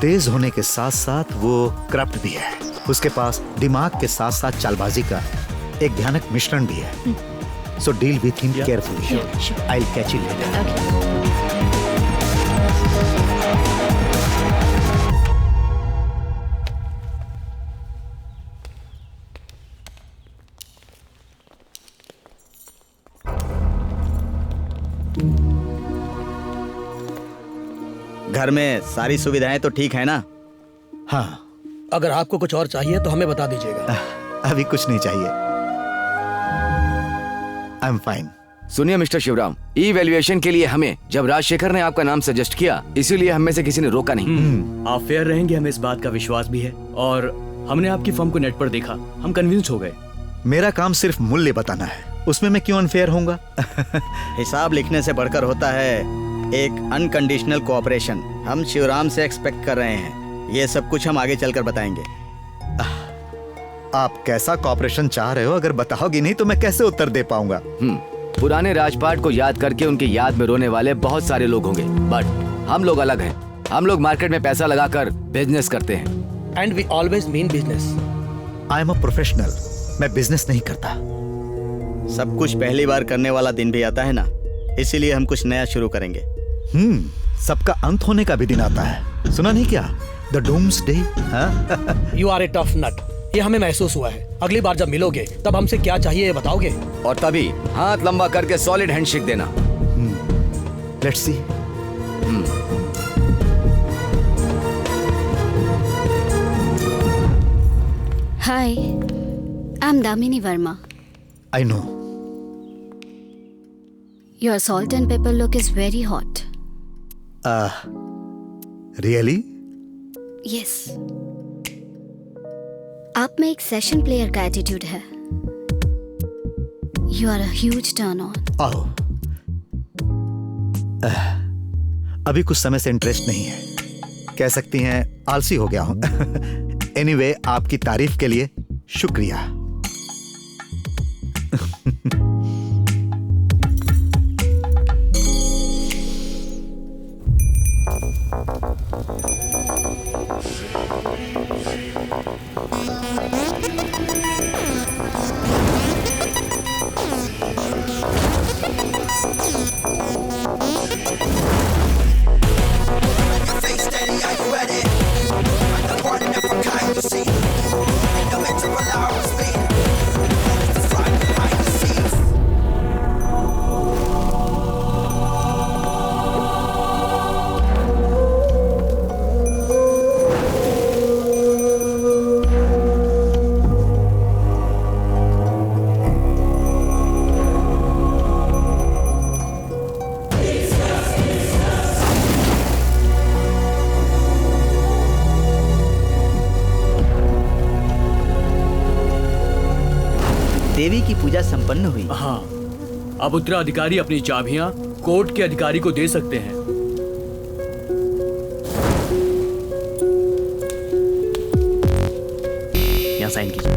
तेज होने के साथ साथ वो करप्ट भी है। उसके पास दिमाग के साथ साथ चालबाजी का एक भयानक मिश्रण भी है। So deal with him carefully. I will catch you later. घर में सारी सुविधाएं तो ठीक है ना? हाँ। अगर आपको कुछ और चाहिए तो हमें बता दीजिएगा। अभी कुछ नहीं चाहिए। I am fine. सुनिए मिस्टर शिवराम, इवैल्यूएशन के लिए हमें जब राजशेखर ने आपका नाम सजेस्ट किया, इसीलिए हम में से किसी ने रोका नहीं। आप फेयर रहेंगे, हमें इस बात का विश्वास भी है। और हमने आपकी फर्म को नेट पर देखा, हम कन्विंस हो गए। मेरा काम सिर्फ मूल्य बताना है, उसमें मैं क्यों अनफेयर होऊंगा? हिसाब लिखने से बढ़कर होता है एक अनकंडीशनल कोऑपरेशन। हम शिवराम से एक्सपेक्ट कर रहे हैं। ये सब कुछ हम आगे चलकर बताएंगे। आप कैसा कोऑपरेशन चाह रहे हो? अगर बताओगे नहीं तो मैं कैसे उत्तर दे पाऊंगा? पुराने राजपाट को याद करके उनकी याद में रोने वाले बहुत सारे लोग होंगे, बट हम लोग अलग हैं। हम लोग मार्केट में पैसा लगाकर बिजनेस करते हैं। And we always mean business. I am a professional. मैं बिजनेस नहीं करता। सब कुछ पहली बार करने वाला दिन भी आता है ना, इसीलिए हम कुछ नया शुरू करेंगे। सबका अंत होने का भी दिन आता है। सुना नहीं क्या? The doomsday. You are a tough nut. ये हमें महसूस हुआ है। अगली बार जब मिलोगे तब हमसे क्या चाहिए ये बताओगे। और तभी हाथ लंबा करके सॉलिड हैंडशेक देना। Let's see. Hi, I M Damini Verma. I know. Your salt and pepper look is very hot. Really? Yes. आप में एक सेशन प्लेयर का एटीट्यूड है। You are a huge turn on. आओ। अभी कुछ समय से इंटरेस्ट नहीं है, कह सकती हैं आलसी हो गया हूं। एनीवे, आपकी तारीफ के लिए शुक्रिया। की पूजा संपन्न हुई। हाँ, अब उत्तराधिकारी अपनी चाबियां कोर्ट के अधिकारी को दे सकते हैं। यहाँ साइन कीजिए।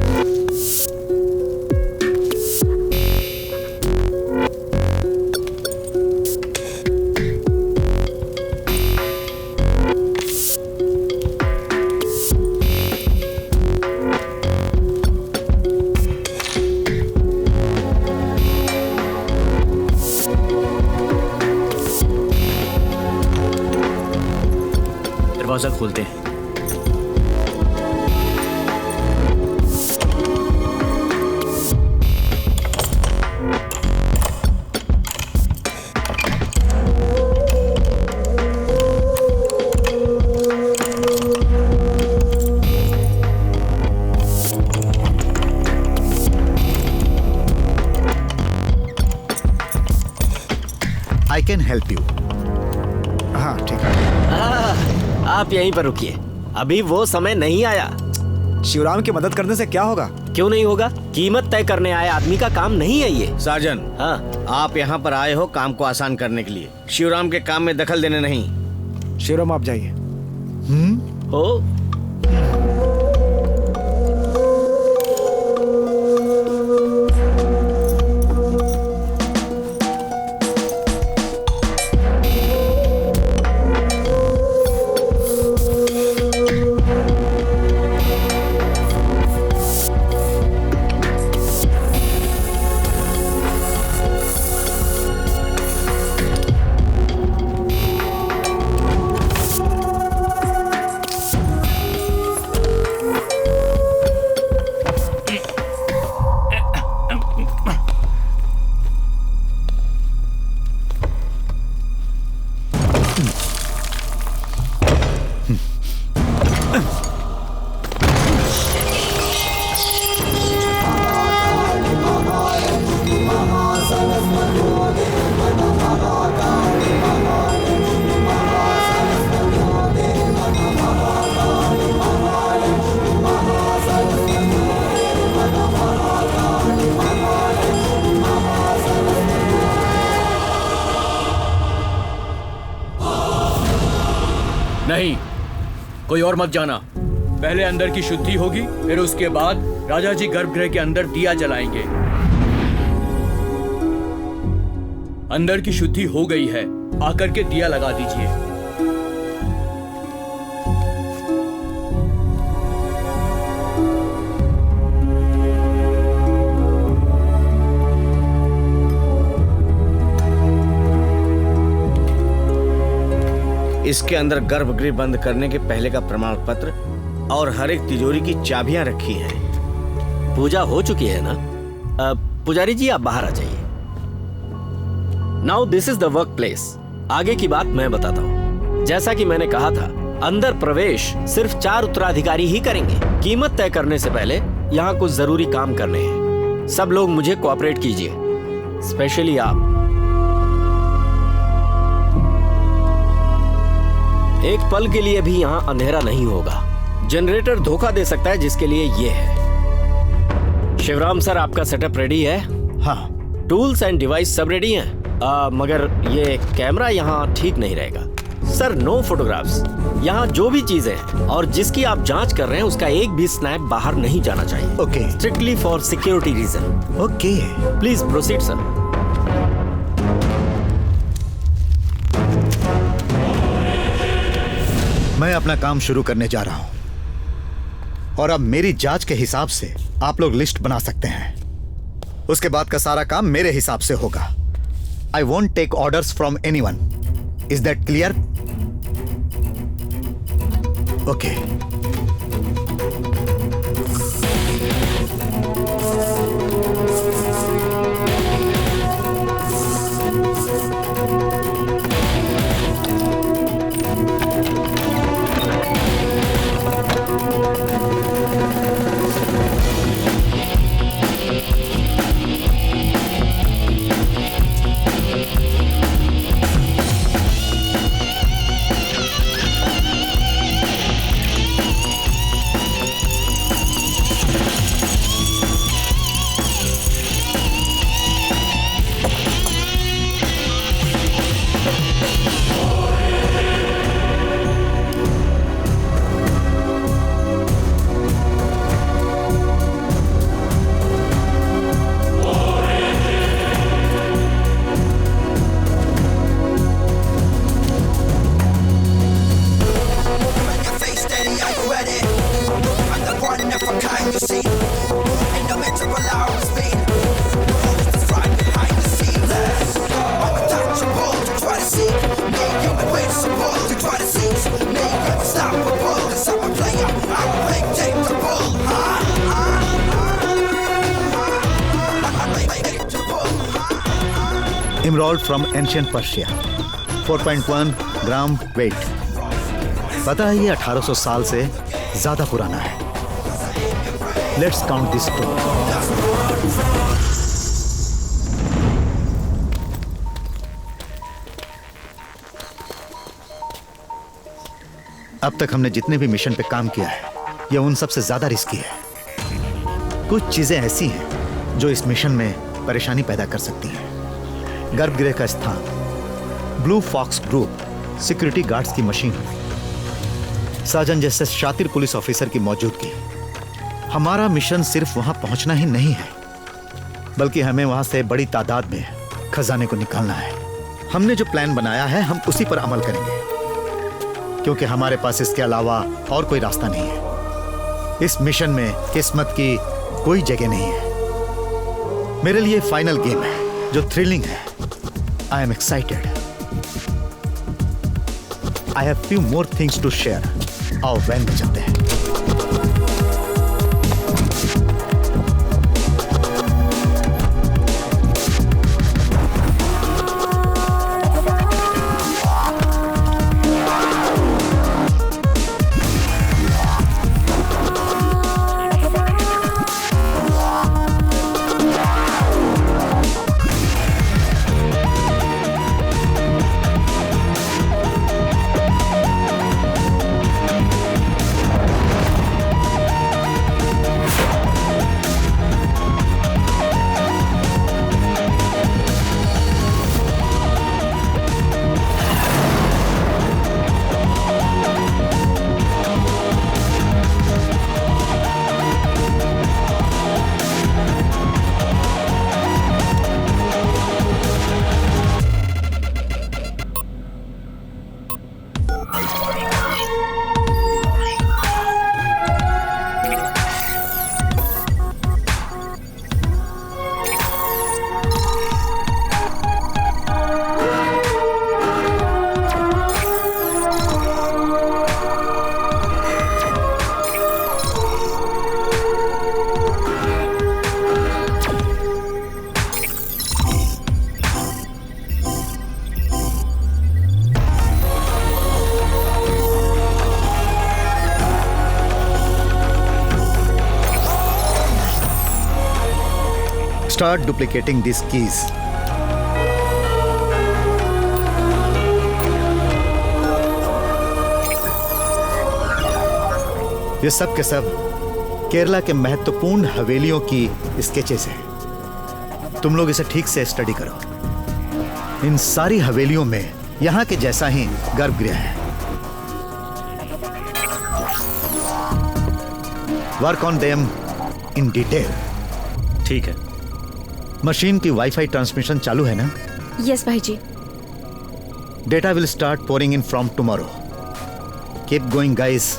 दरवाजा खोलते हैं। I can help you. हाँ ठीक है। आप यहीं पर रुकिए, अभी वो समय नहीं आया। शिवराम की मदद करने से क्या होगा? क्यों नहीं होगा? कीमत तय करने आए आदमी का काम नहीं है ये। साजन, हाँ, आप यहाँ पर आए हो काम को आसान करने के लिए, शिवराम के काम में दखल देने नहीं। शिवराम आप जाइए। हो नहीं, कोई और मत जाना। पहले अंदर की शुद्धि होगी, फिर उसके बाद राजा जी गर्भगृह के अंदर दिया जलाएंगे। अंदर की शुद्धि हो गई है, आकर के दिया लगा दीजिए। इसके अंदर गर्भगृह बंद करने के पहले का प्रमाण पत्र और हर एक तिजोरी की चाबियां रखी हैं। पूजा हो चुकी है ना? पुजारी जी आप बाहर आ जाइए। Now this is the work place. आगे की बात मैं बताता हूँ। जैसा कि मैंने कहा था, अंदर प्रवेश सिर्फ 4 उत्तराधिकारी ही करेंगे। कीमत तय करने से पहले यहाँ कुछ जरूरी काम करने हैं। सब लोग मुझे कोऑपरेट कीजिए, स्पेशली आप। एक पल के लिए भी यहाँ अंधेरा नहीं होगा। जनरेटर धोखा दे सकता है, जिसके लिए ये है। शिवराम सर, आपका सेटअप रेडी है? हाँ। टूल्स एंड डिवाइस सब रेडी हैं। मगर ये कैमरा यहाँ ठीक नहीं रहेगा। Sir, no photographs. यहाँ जो भी चीजें हैं और जिसकी आप जांच कर रहे हैं, उसका एक भी स्नैप बाहर नहीं जाना चाहिए। Okay. Strictly for security reason. Okay. Please proceed sir. मैं अपना काम शुरू करने जा रहा हूं और अब मेरी जांच के हिसाब से आप लोग लिस्ट बना सकते हैं। उसके बाद का सारा काम मेरे हिसाब से होगा। I won't take orders from anyone. Is that clear? Okay. Emerald from ancient Persia, 4.1 gram weight. पता है ये 1800 साल से ज्यादा पुराना है। Let's count this stone. अब तक हमने जितने भी मिशन पे काम किया है, ये उन सबसे ज्यादा रिस्की है। कुछ चीजें ऐसी हैं जो इस मिशन में परेशानी पैदा कर सकती हैं। गर्भगृह का स्थान, Blue Fox group, security guards की मशीन, साजन जैसे शातिर पुलिस ऑफिसर की मौजूदगी। हमारा मिशन सिर्फ वहां पहुंचना ही नहीं है, बल्कि हमें वहां से बड़ी तादाद में खजाने को निकालना है। हमने जो प्लान बनाया है हम उसी पर अमल करेंगे, क्योंकि हमारे पास इसके अलावा और कोई रास्ता नहीं है। इस मिशन में किस्मत की कोई जगह नहीं है। मेरे लिए फाइनल गेम है जो थ्रिलिंग है। I am excited. I have few more things to share. आओ वैन में चलते हैं। Start duplicating these keys. ये सब के सब केरला के महत्वपूर्ण हवेलियों की स्केचेस हैं। तुम लोग इसे ठीक से स्टडी करो। इन सारी हवेलियों में यहां के जैसा ही गर्भगृह है। Work on them in detail. ठीक है। मशीन की वाईफाई ट्रांसमिशन चालू है ना? यस भाई जी। Data will start pouring in from tomorrow. Keep going guys.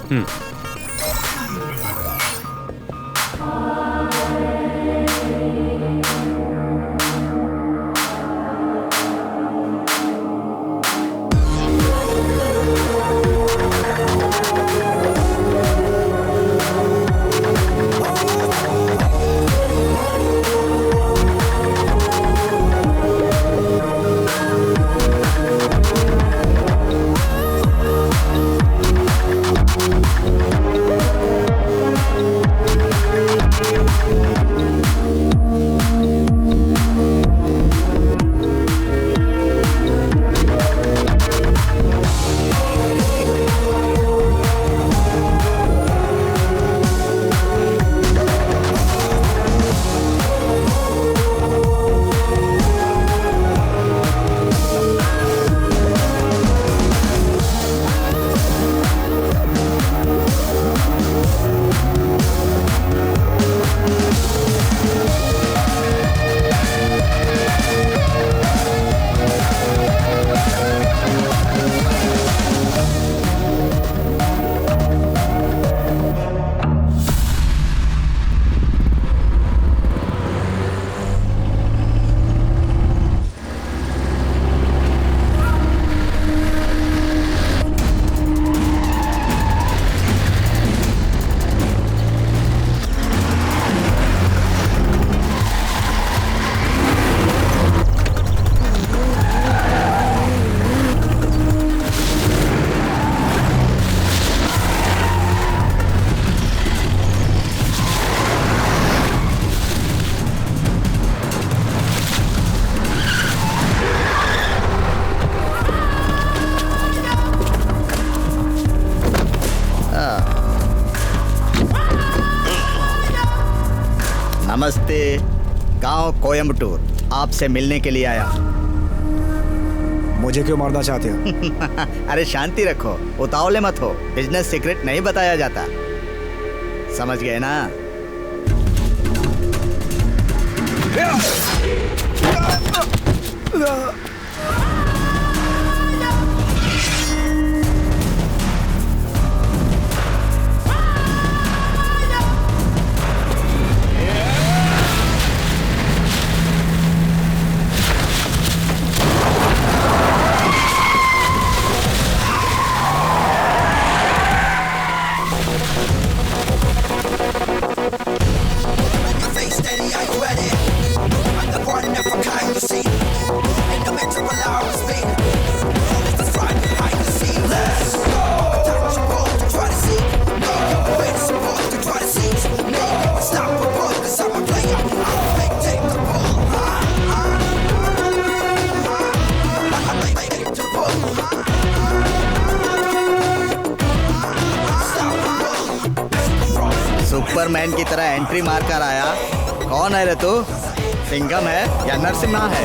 नमस्ते। गांव कोयम्बटूर आपसे मिलने के लिए आया। मुझे क्यों मारना चाहते हो? अरे शांति रखो, उतावले मत हो। बिजनेस सीक्रेट नहीं बताया जाता, समझ गए ना? सुपरमैन की तरह एंट्री मारकर आया। कौन है रे तू? सिंघम है या नरसिम्हा है?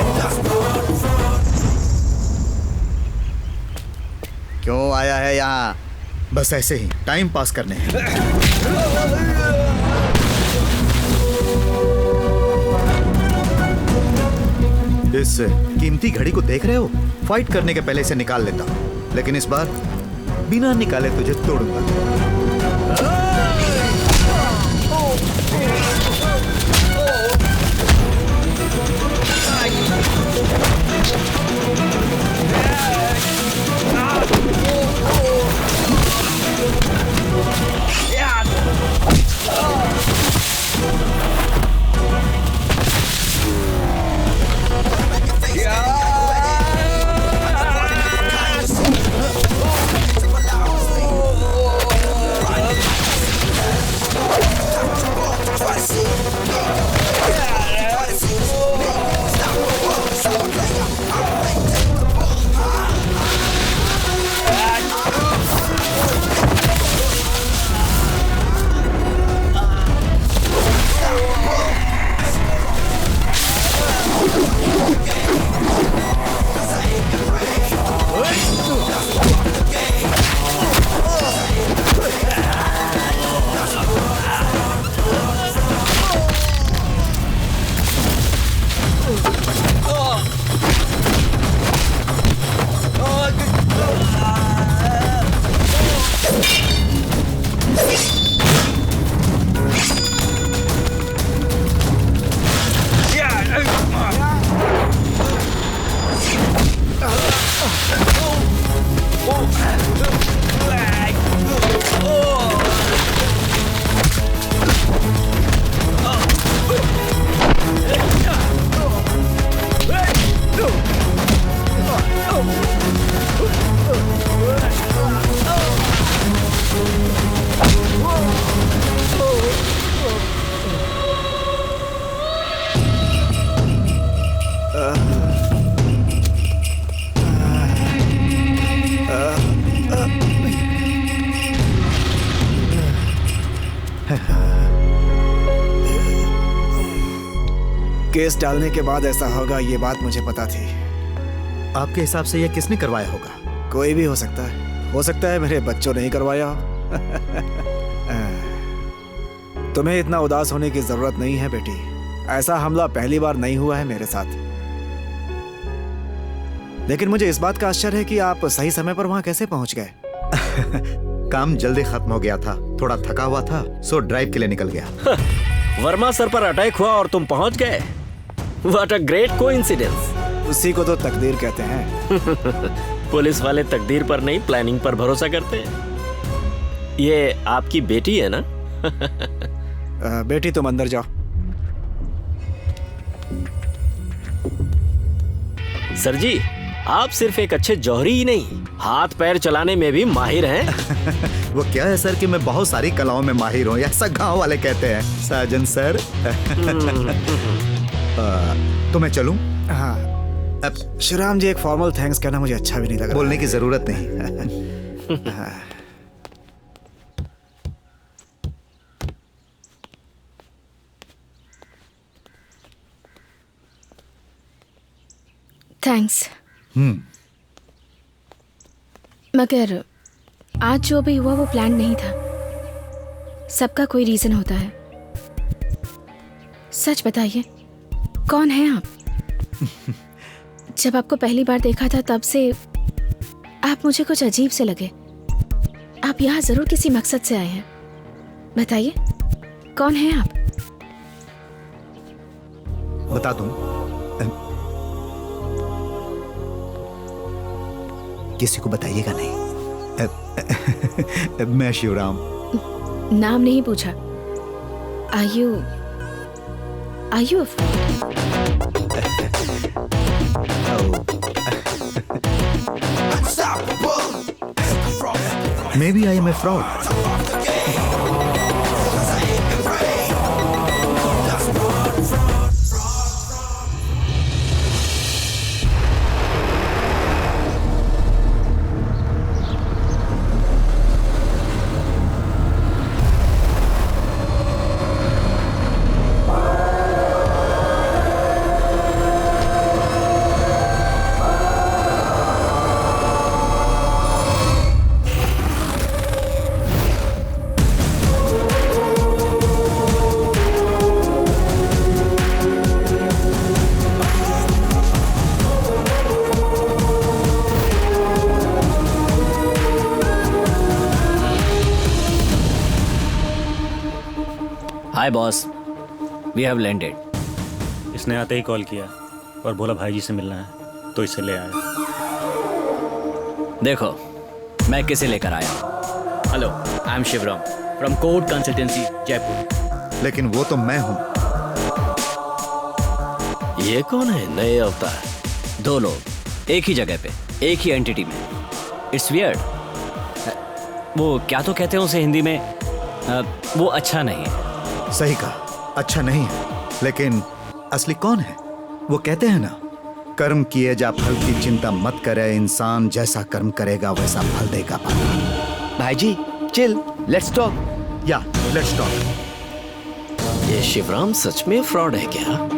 क्यों आया है यहाँ? बस ऐसे ही टाइम पास करने। इस कीमती घड़ी को देख रहे हो? फाइट करने के पहले इसे निकाल लेता हूं, लेकिन इस बार बिना निकाले तुझे तोड़ूंगा। केस डालने के बाद ऐसा होगा, ये बात मुझे पता थी। आपके हिसाब से यह किसने करवाया होगा? कोई भी हो सकता है। हो सकता है मेरे बच्चों ने ही करवाया हो। तुम्हें इतना उदास होने की जरूरत नहीं है बेटी। ऐसा हमला पहली बार नहीं हुआ है मेरे साथ। लेकिन मुझे इस बात का आश्चर्य है कि आप सही समय पर वहां कैसे पहुंच गए। काम जल्दी खत्म हो गया था, थोड़ा थका हुआ था, सो ड्राइव के लिए निकल गया। वर्मा सर पर अटैक हुआ और तुम पहुंच गए। What a great coincidence! उसी को तो तकदीर कहते हैं। पुलिस वाले तकदीर पर नहीं, प्लानिंग पर भरोसा करते हैं। ये आपकी बेटी है ना? बेटी तुम अंदर जाओ। सर जी, आप सिर्फ एक अच्छे जौहरी ही नहीं, हाथ पैर चलाने में भी माहिर हैं। वो क्या है सर कि मैं बहुत सारी कलाओं में माहिर हूँ, ऐसा गांव वाले कहते हैं। साजन सर। तो मैं चलूं? हाँ। अब श्रीराम जी, एक फॉर्मल थैंक्स कहना मुझे अच्छा भी नहीं लग रहा। बोलने की जरूरत नहीं। थैंक्स। मगर आज जो भी हुआ वो प्लान नहीं था। सबका कोई रीजन होता है। सच बताइए, कौन है आप? जब आपको पहली बार देखा था तब से आप मुझे कुछ अजीब से लगे। आप यहाँ जरूर किसी मकसद से आए हैं। बताइए, कौन है आप? बता दूं? किसी को बताइएगा नहीं। मैं शिवराम। नाम नहीं पूछा। Are you a friend? Maybe I am a fraud. Hi boss, we have landed. इसने आते ही कॉल किया और बोला भाई जी से मिलना है, तो इसे ले आया। देखो, मैं किसे लेकर आया। Hello, I am Shivram from court consultancy Jaipur. लेकिन वो तो मैं हूं। ये कौन है नए अवतार? दो लोग एक ही जगह पे, एक ही एंटिटी में। It's weird. वो क्या तो कहते हैं उसे हिंदी में, वो अच्छा नहीं है। सही कहा, अच्छा नहीं है। लेकिन असली कौन है? वो कहते हैं ना, कर्म किए जा फल की चिंता मत करे, इंसान जैसा कर्म करेगा वैसा फल देगा। भाई जी चिल, लेट्स टॉक। या लेट्स टॉक। ये शिवराम सच में फ्रॉड है क्या?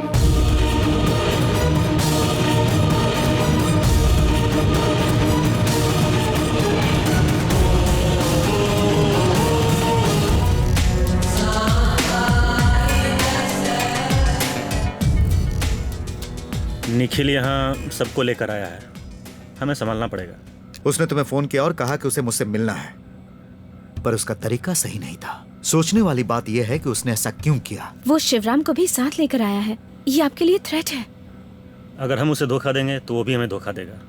निखिल यहाँ सबको लेकर आया है, हमें संभालना पड़ेगा। उसने तुम्हें फोन किया और कहा कि उसे मुझसे मिलना है, पर उसका तरीका सही नहीं था। सोचने वाली बात यह है कि उसने ऐसा क्यों किया। वो शिवराम को भी साथ लेकर आया है। ये आपके लिए थ्रेट है। अगर हम उसे धोखा देंगे तो वो भी हमें धोखा देगा,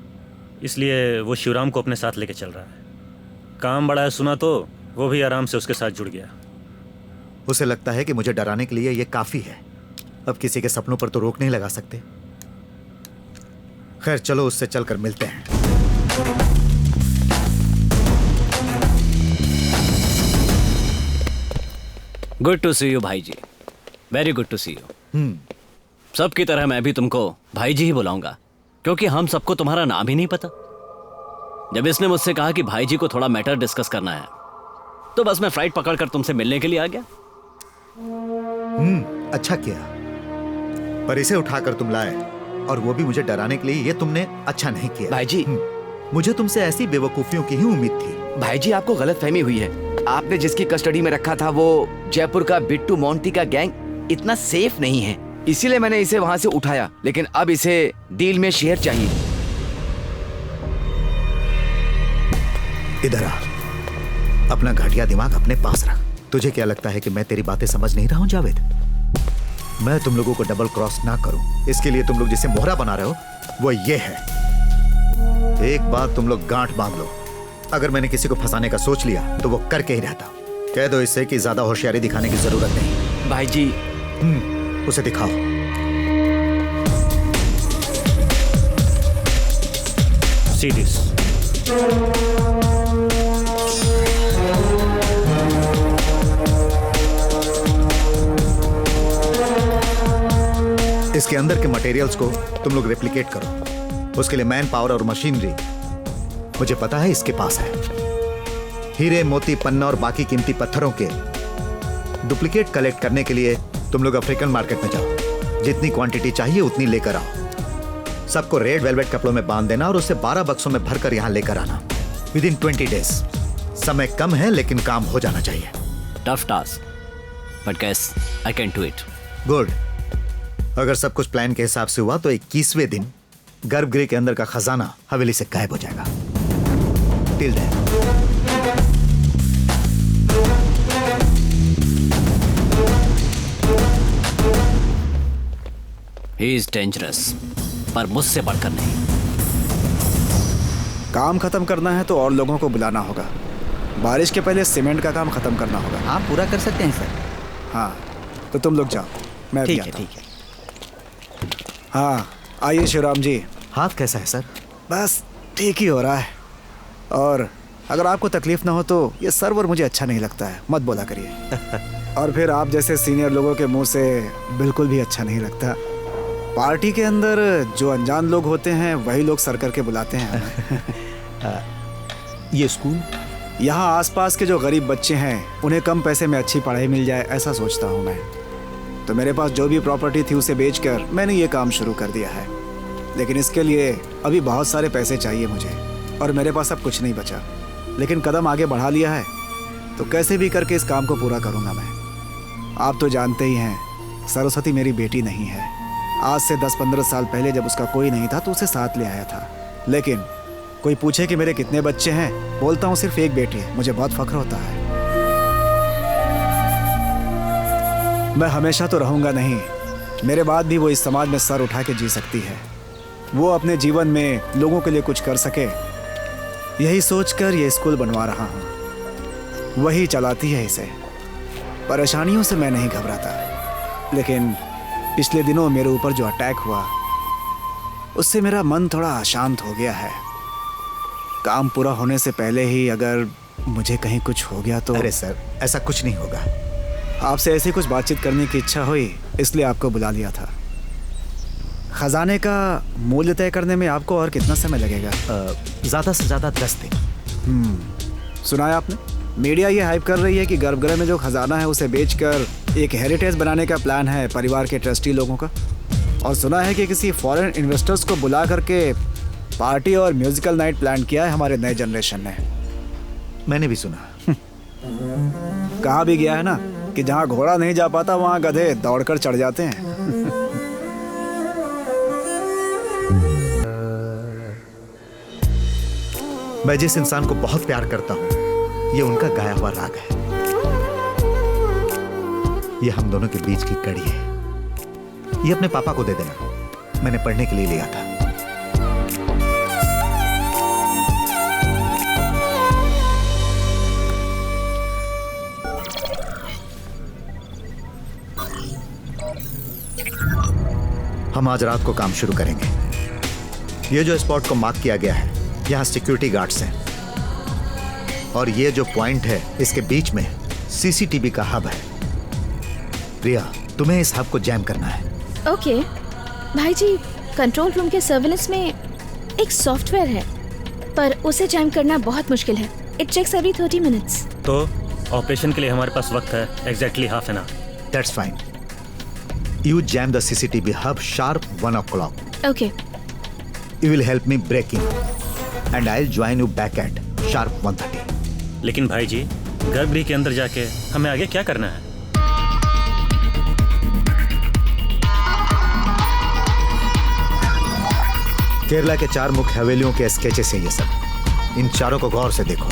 इसलिए वो शिवराम को अपने साथ लेके चल रहा है। काम बड़ा है सुना तो वो भी आराम से उसके साथ जुड़ गया। उसे लगता है कि मुझे डराने के लिए ये काफी है। अब किसी के सपनों पर तो रोक नहीं लगा सकते। खैर चलो, उससे चलकर मिलते हैं। गुड टू सी यू भाई जी, very good to see you. सबकी तरह मैं भी तुमको भाई जी ही बुलाऊंगा, क्योंकि हम सबको तुम्हारा नाम ही नहीं पता। जब इसने मुझसे कहा कि भाई जी को थोड़ा मैटर डिस्कस करना है, तो बस मैं फ्लाइट पकड़कर तुमसे मिलने के लिए आ गया। अच्छा किया, पर इसे उठाकर तुम लाए, और वो भी मुझे डराने के लिए। ये तुमने अच्छा नहीं किया भाई जी। मुझे तुमसे ऐसी बेवकूफियों की ही उम्मीद थी। भाई जी आपको गलतफहमी हुई है। आपने जिसकी कस्टडी में रखा था वो जयपुर का बिट्टू मोंटी का गैंग इतना सेफ नहीं है, इसीलिए मैंने इसे वहां से उठाया। लेकिन अब इसे डील में शेयर चाहिए। इधर आ, अपना घटिया दिमाग अपने पास रख। तुझे क्या लगता है कि मैं तेरी बातें समझ नहीं रहा हूं जावेद? मैं तुम लोगों को डबल क्रॉस ना करूं, इसके लिए तुम लोग जिसे मोहरा बना रहे हो वो ये है। एक बात तुम लोग गांठ बांध लो, अगर मैंने किसी को फंसाने का सोच लिया तो वो करके ही रहता। कह दो इससे कि ज्यादा होशियारी दिखाने की जरूरत नहीं। भाई जी उसे दिखाओ। See this. इसके अंदर के मटेरियल्स को तुम लोग रेप्लिकेट करो। उसके लिए मैन पावर और मशीनरी मुझे पता है इसके पास है। हीरे, मोती, पन्ना और बाकी कीमती पत्थरों के डुप्लीकेट कलेक्ट करने के लिए तुम लोग अफ्रीकन मार्केट में जाओ। जितनी क्वांटिटी चाहिए उतनी लेकर आओ। सबको रेड वेलवेट कपड़ों में बांध देना और उसे 12 बक्सों में भरकर यहाँ लेकर आना विदिन 20 डेज। समय कम है लेकिन काम हो जाना चाहिए। Tough task, but guys I can do it. Good. अगर सब कुछ प्लान के हिसाब से हुआ तो 21वें दिन गर्भगृह के अंदर का खजाना हवेली से गायब हो जाएगा। Till then he is dangerous, पर मुझसे बढ़कर नहीं। काम खत्म करना है तो और लोगों को बुलाना होगा। बारिश के पहले सीमेंट का काम खत्म करना होगा। हाँ, पूरा कर सकते हैं सर। हाँ, तो तुम लोग जाओ, मैं ठीक भी है, आता हूँ। ठीक है। हाँ, आइए शिवराम जी। हाथ कैसा है सर? बस ठीक ही हो रहा है। और अगर आपको तकलीफ ना हो तो ये सर्वर मुझे अच्छा नहीं लगता है, मत बोला करिए। और फिर आप जैसे सीनियर लोगों के मुंह से बिल्कुल भी अच्छा नहीं लगता। पार्टी के अंदर जो अनजान लोग होते हैं वही लोग सर करके बुलाते हैं हमें। ये स्कूल, यहाँ आसपास के जो गरीब बच्चे हैं उन्हें कम पैसे में अच्छी पढ़ाई मिल जाए, ऐसा सोचता हूँ मैं। तो मेरे पास जो भी प्रॉपर्टी थी उसे बेचकर मैंने ये काम शुरू कर दिया है। लेकिन इसके लिए अभी बहुत सारे पैसे चाहिए मुझे, और मेरे पास अब कुछ नहीं बचा। लेकिन कदम आगे बढ़ा लिया है तो कैसे भी करके इस काम को पूरा करूँगा मैं। आप तो जानते ही हैं, सरस्वती मेरी बेटी नहीं है। आज से 10-15 साल पहले जब उसका कोई नहीं था तो उसे साथ ले आया था। लेकिन कोई पूछे कि मेरे कितने बच्चे हैं, बोलता हूँ सिर्फ एक बेटी है। मुझे बहुत फख्र होता है। मैं हमेशा तो रहूँगा नहीं, मेरे बाद भी वो इस समाज में सर उठा के जी सकती है। वो अपने जीवन में लोगों के लिए कुछ कर सके, यही सोचकर ये स्कूल बनवा रहा हूँ। वही चलाती है इसे। परेशानियों से मैं नहीं घबराता, लेकिन पिछले दिनों मेरे ऊपर जो अटैक हुआ उससे मेरा मन थोड़ा अशांत हो गया है। काम पूरा होने से पहले ही अगर मुझे कहीं कुछ हो गया तो। अरे सर, ऐसा कुछ नहीं होगा। आपसे ऐसी कुछ बातचीत करने की इच्छा हुई, इसलिए आपको बुला लिया था। खजाने का मूल्य तय करने में आपको और कितना समय लगेगा? ज़्यादा से ज़्यादा 10 दिन। सुना है आपने? मीडिया ये हाइप कर रही है कि गर्भगृह में जो खजाना है उसे बेचकर एक हेरिटेज बनाने का प्लान है परिवार के ट्रस्टी लोगों का। और सुना है कि किसी फॉरेन इन्वेस्टर्स को बुला करके पार्टी और म्यूजिकल नाइट प्लान किया है हमारे नए जनरेशन ने। मैंने भी सुना। कहा भी गया है ना कि जहाँ घोड़ा नहीं जा पाता वहाँ गधे दौड़कर चढ़ जाते हैं। मैं जिस इंसान को बहुत प्यार करता हूँ, ये उनका गाया हुआ राग है। ये हम दोनों के बीच की कड़ी है। ये अपने पापा को दे देना, मैंने पढ़ने के लिए लिया था। हम आज रात को काम शुरू करेंगे। ये जो स्पॉट को मार्क किया गया है, यहाँ सिक्योरिटी गार्ड्स हैं, और ये जो पॉइंट है इसके बीच में सीसीटीवी का हब है। प्रिया, तुम्हें इस हब को जैम करना है। ओके भाई जी, कंट्रोल रूम के सर्विलेंस में एक सॉफ्टवेयर है, पर उसे जैम करना बहुत मुश्किल है। It checks every 30 minutes. तो ऑपरेशन के लिए हमारे पास वक्त है, exactly half an hour. That's fine. You jam the CCTV hub sharp 1 o'clock. Okay. You will help me break in, and I'll join you back at sharp 1:30. लेकिन भाई जी, गर्भगृह के अंदर जाके हमें आगे क्या करना है? केरला के 4 मुख्य हवेलियों के स्केचेस हैं ये सब। इन चारों को गौर से देखो।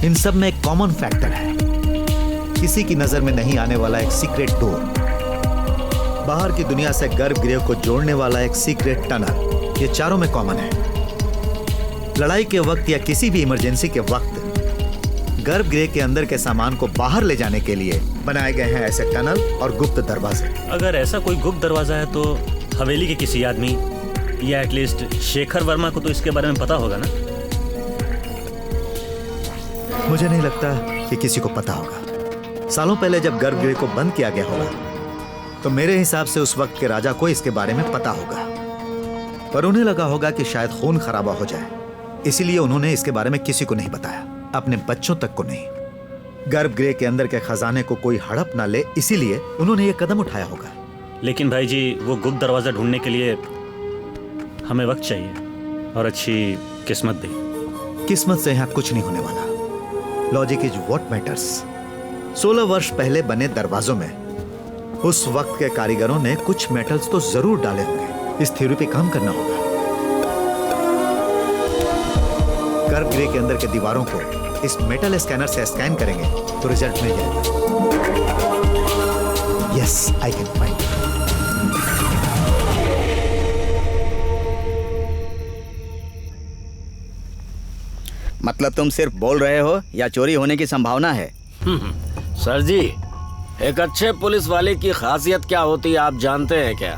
इन सब में एक कॉमन फैक्टर है, किसी की नजर में नहीं आने वाला एक सीक्रेट डोर, बाहर की दुनिया से गर्भगृह को जोड़ने वाला एक सीक्रेट टनल। ये चारों में कॉमन है। लड़ाई के वक्त या किसी भी इमरजेंसी के वक्त गर्भगृह के अंदर के सामान को बाहर ले जाने के लिए बनाए गए हैं ऐसे टनल और गुप्त दरवाजे। अगर ऐसा कोई गुप्त दरवाजा है तो हवेली के किसी आदमी या एटलीस्ट शेखर वर्मा को तो इसके बारे में पता होगा ना? मुझे नहीं लगता कि किसी को पता होगा। सालों पहले जब गर्भगृह को बंद किया गया होगा तो मेरे हिसाब से उस वक्त के राजा को इसके बारे में पता होगा, पर उन्हें लगा होगा कि शायद खून खराबा हो जाए, इसीलिए उन्होंने इसके बारे में किसी को नहीं बताया, अपने बच्चों तक को नहीं। गर्भगृह के अंदर के खजाने को कोई हड़प ना ले, इसीलिए उन्होंने ये कदम उठाया होगा। लेकिन भाई जी, वो गुप्त दरवाजा ढूंढने के लिए हमें वक्त चाहिए और अच्छी किस्मत भी। किस्मत से यहाँ कुछ नहीं होने वाला। Logic is what matters. 16 वर्ष पहले बने दरवाजों में उस वक्त के कारीगरों ने कुछ मेटल्स तो जरूर डाले होंगे। इस थ्योरी पे काम करना होगा। गर्भगृह के अंदर के दीवारों को इस मेटल स्कैनर से स्कैन करेंगे तो रिजल्ट मिल जाएगा। Yes, I can find. मतलब तुम सिर्फ बोल रहे हो या चोरी होने की संभावना है? सर जी, एक अच्छे पुलिस वाले की खासियत क्या होती है आप जानते हैं क्या?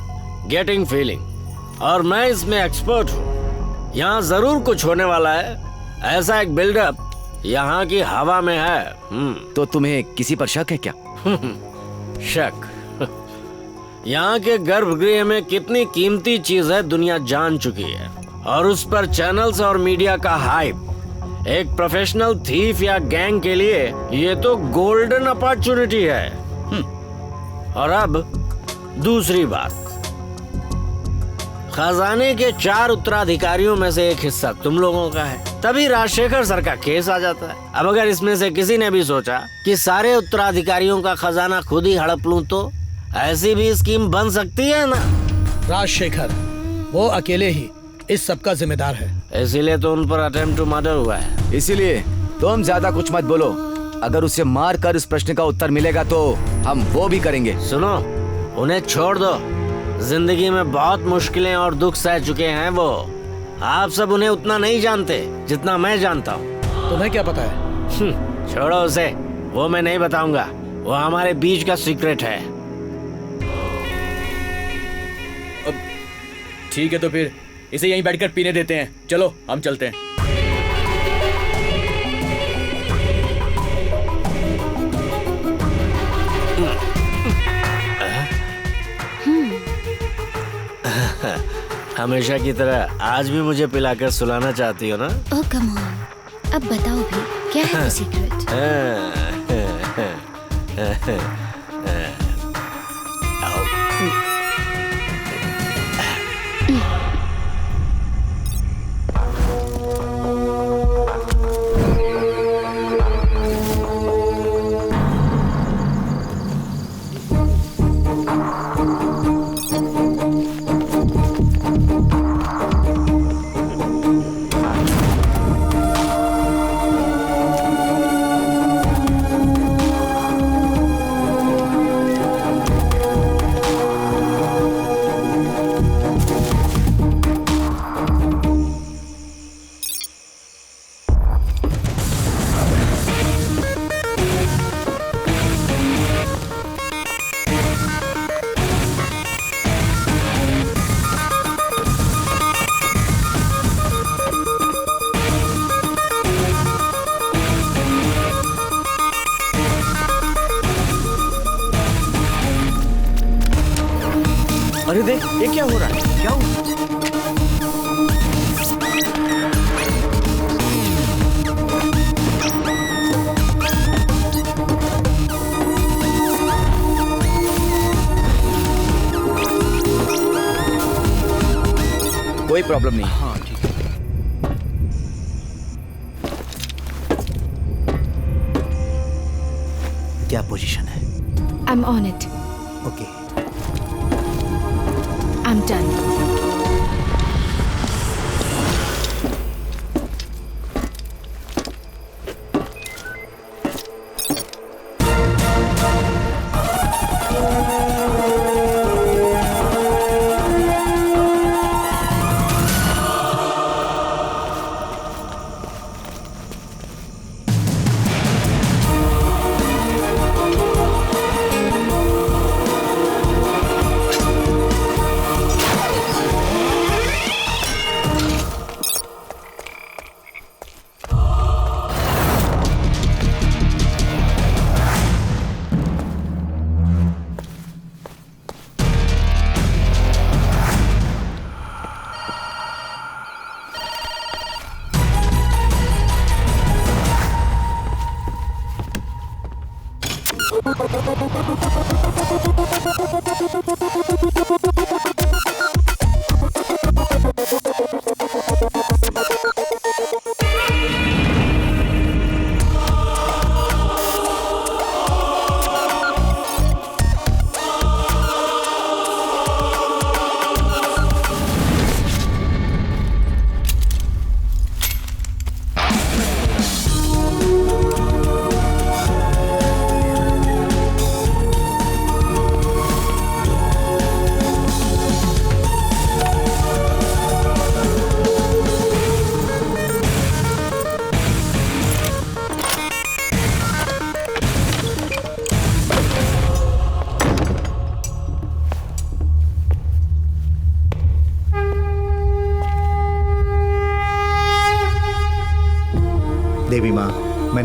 Getting feeling. और मैं इसमें एक्सपर्ट हूँ। यहाँ जरूर कुछ होने वाला है। ऐसा एक बिल्डअप यहाँ की हवा में है। तो तुम्हें किसी पर शक है क्या? शक? यहाँ के गर्भगृह में कितनी कीमती चीज है दुनिया जान चुकी है, और उस पर चैनल्स और मीडिया का हाइप। एक प्रोफेशनल थीफ या गैंग के लिए ये तो गोल्डन अपॉर्चुनिटी है। और अब दूसरी बात, खजाने के 4 उत्तराधिकारियों में से एक हिस्सा तुम लोगों का है, तभी राजशेखर सर का केस आ जाता है। अब अगर इसमें से किसी ने भी सोचा कि सारे उत्तराधिकारियों का खजाना खुद ही हड़प लूं, तो ऐसी भी स्कीम बन सकती है ना? राजशेखर वो अकेले ही इस सब का जिम्मेदार है। इसीलिए तो उन पर अटेम्प्ट टू मर्डर हुआ है। इसीलिए तुम ज्यादा कुछ मत बोलो। अगर उसे मार कर इस प्रश्न का उत्तर मिलेगा तो हम वो भी करेंगे। सुनो, उन्हें छोड़ दो। जिंदगी में बहुत मुश्किलें और दुख सह चुके हैं वो। आप सब उन्हें उतना नहीं जानते जितना मैं जानता हूँ। तुम्हें क्या पता है? छोड़ो उसे, वो मैं नहीं बताऊंगा। वो हमारे बीच का सीक्रेट है। ठीक है, तो फिर इसे यहीं बैठकर पीने देते हैं। चलो हम चलते हैं। हमेशा की तरह आज भी मुझे पिलाकर सुलाना चाहती हो ना? ओह कम ऑन, अब बताओ भी क्या है वो सीक्रेट? अरे देख, ये क्या हो रहा है? क्या हो? कोई प्रॉब्लम नहीं। हाँ ठीक है। क्या पोजीशन है? I'm on it. Okay. I'm done.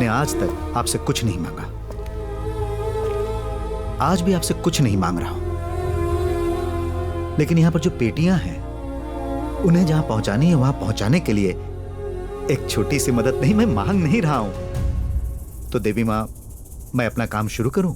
मैंने आज तक आपसे कुछ नहीं मांगा, आज भी आपसे कुछ नहीं मांग रहा हूं, लेकिन यहां पर जो पेटियां हैं उन्हें जहां पहुंचानी है वहां पहुंचाने के लिए एक छोटी सी मदद नहीं, मैं मांग नहीं रहा हूं। तो देवी मां, मैं अपना काम शुरू करूं?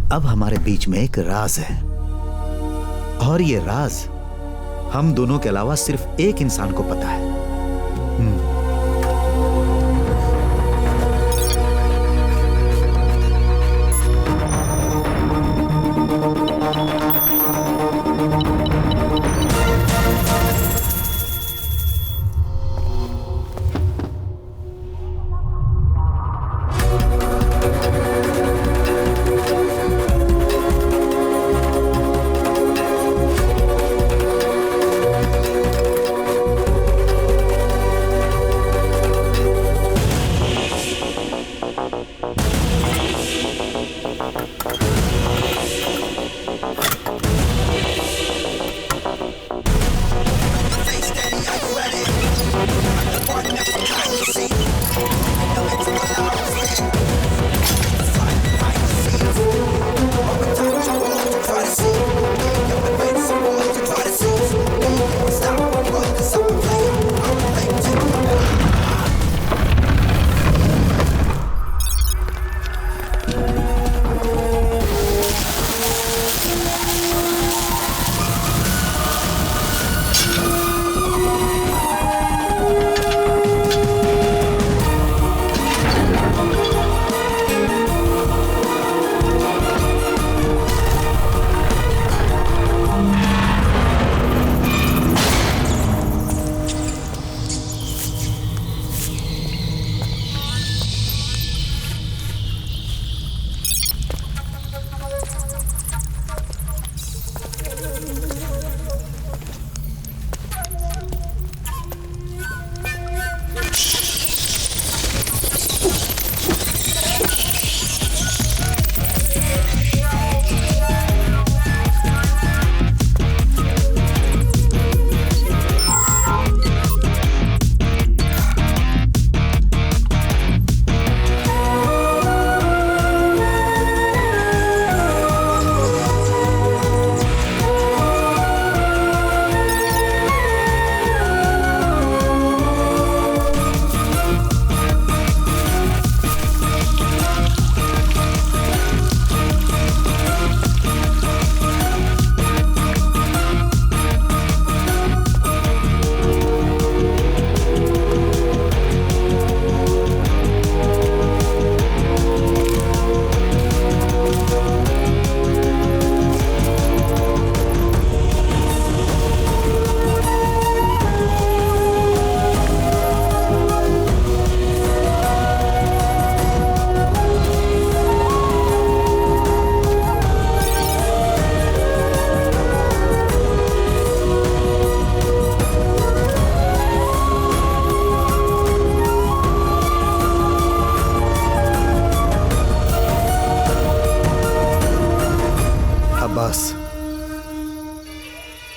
अब हमारे बीच में एक राज है, और ये राज हम दोनों के अलावा सिर्फ एक इंसान को पता है।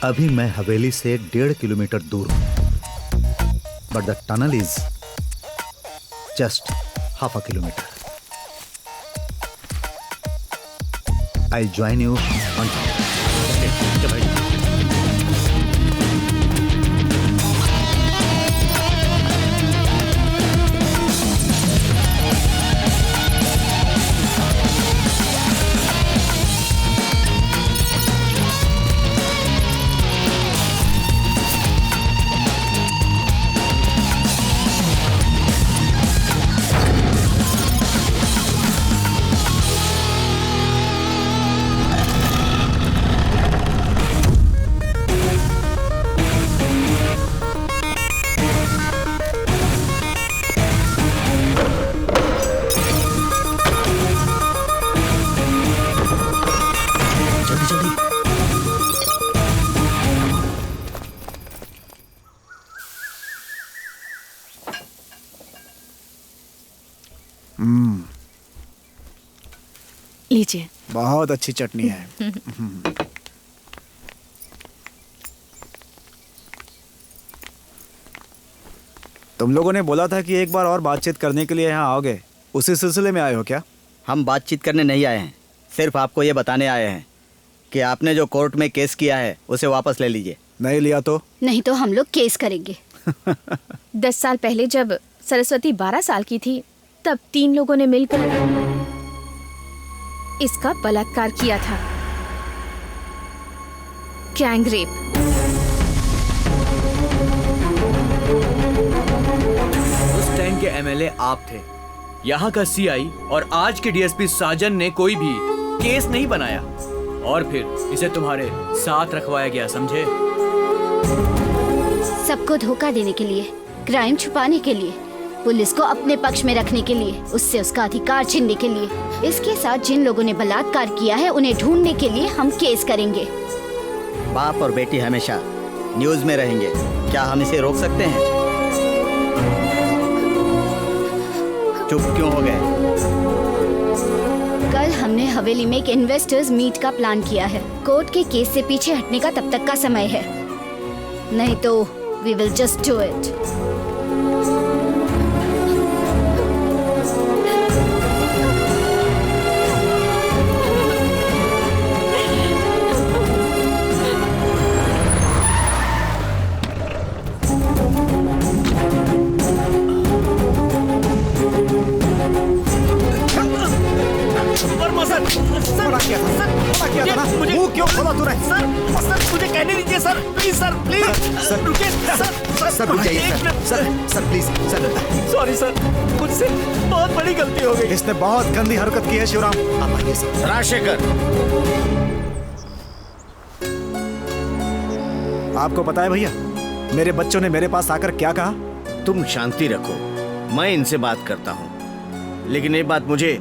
अभी मैं हवेली से 1.5 किलोमीटर दूर हूं, but the tunnel is just half a kilometer. I'll join you on top. लीजिए। बहुत अच्छी चटनी है। तुम लोगों ने बोला था कि एक बार और बातचीत करने के लिए यहाँ आओगे, उसी सिलसिले में आए हो क्या? हम बातचीत करने नहीं आए हैं, सिर्फ आपको ये बताने आए हैं कि आपने जो कोर्ट में केस किया है उसे वापस ले लीजिए। नहीं लिया तो? नहीं तो हम लोग केस करेंगे। 10 साल पहले जब सरस्वती 12 साल की थी, तब 3 लोगों ने मिलकर इसका बलात्कार किया था। Gang rape. उस टाइम के एमएलए आप थे, यहाँ का सीआई और आज के डीएसपी साजन ने कोई भी केस नहीं बनाया और फिर इसे तुम्हारे साथ रखवाया गया, समझे? सबको धोखा देने के लिए, क्राइम छुपाने के लिए, पुलिस को अपने पक्ष में रखने के लिए, उससे उसका अधिकार छीनने के लिए। इसके साथ जिन लोगों ने बलात्कार किया है उन्हें ढूंढने के लिए हम केस करेंगे। बाप और बेटी हमेशा न्यूज में रहेंगे, क्या हम इसे रोक सकते हैं? चुप क्यों हो गए? कल हमने हवेली में एक इन्वेस्टर्स मीट का प्लान किया है। कोर्ट के केस से पीछे हटने का तब तक का समय है, नहीं तो we will just do it. Sorry sir, मुझसे बहुत बड़ी गलती हो गई। इसने बहुत गंदी हरकत की है शिवराम। आप आइए सर। राजशेखर, आपको पता है भैया, मेरे बच्चों ने मेरे पास आकर क्या कहा? तुम शांति रखो, मैं इनसे बात करता हूँ। लेकिन ये बात मुझे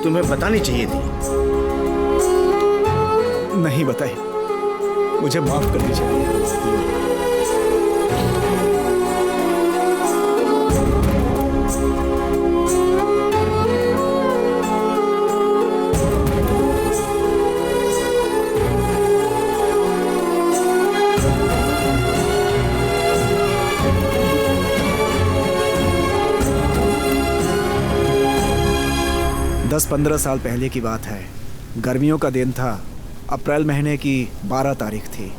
तुम्हें बतानी चाहिए थी। नहीं बताई, मुझे माफ कर दीजिए। दस 15 साल पहले की बात है। गर्मियों का दिन था, अप्रैल महीने की 12 तारीख थी।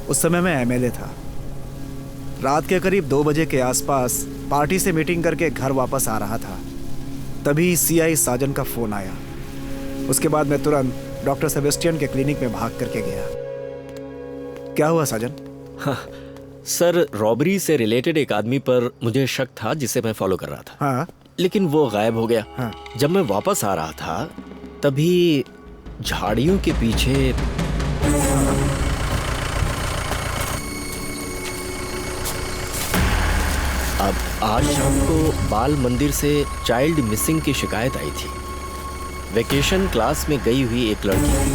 उस समय मैं एमएलए था। रात के करीब 2 बजे के आसपास पार्टी से मीटिंग करके घर वापस आ रहा था। तभी सीआई साजन का फोन आया। उसके बाद मैं तुरंत डॉक्टर सेबेस्टियन के क्लिनिक में भाग करके गया। क्या हुआ साजन? हाँ, सर, रॉबरी से रिलेटेड एक आदमी पर मुझे शक था जिसे मैं फॉलो कर रहा था। हाँ? लेकिन वो गायब हो गया। हाँ। जब मैं वापस आ रहा था तभी झाड़ियों के पीछे अब आज शाम को बाल मंदिर से चाइल्ड मिसिंग की शिकायत आई थी। वेकेशन क्लास में गई हुई एक लड़की थी।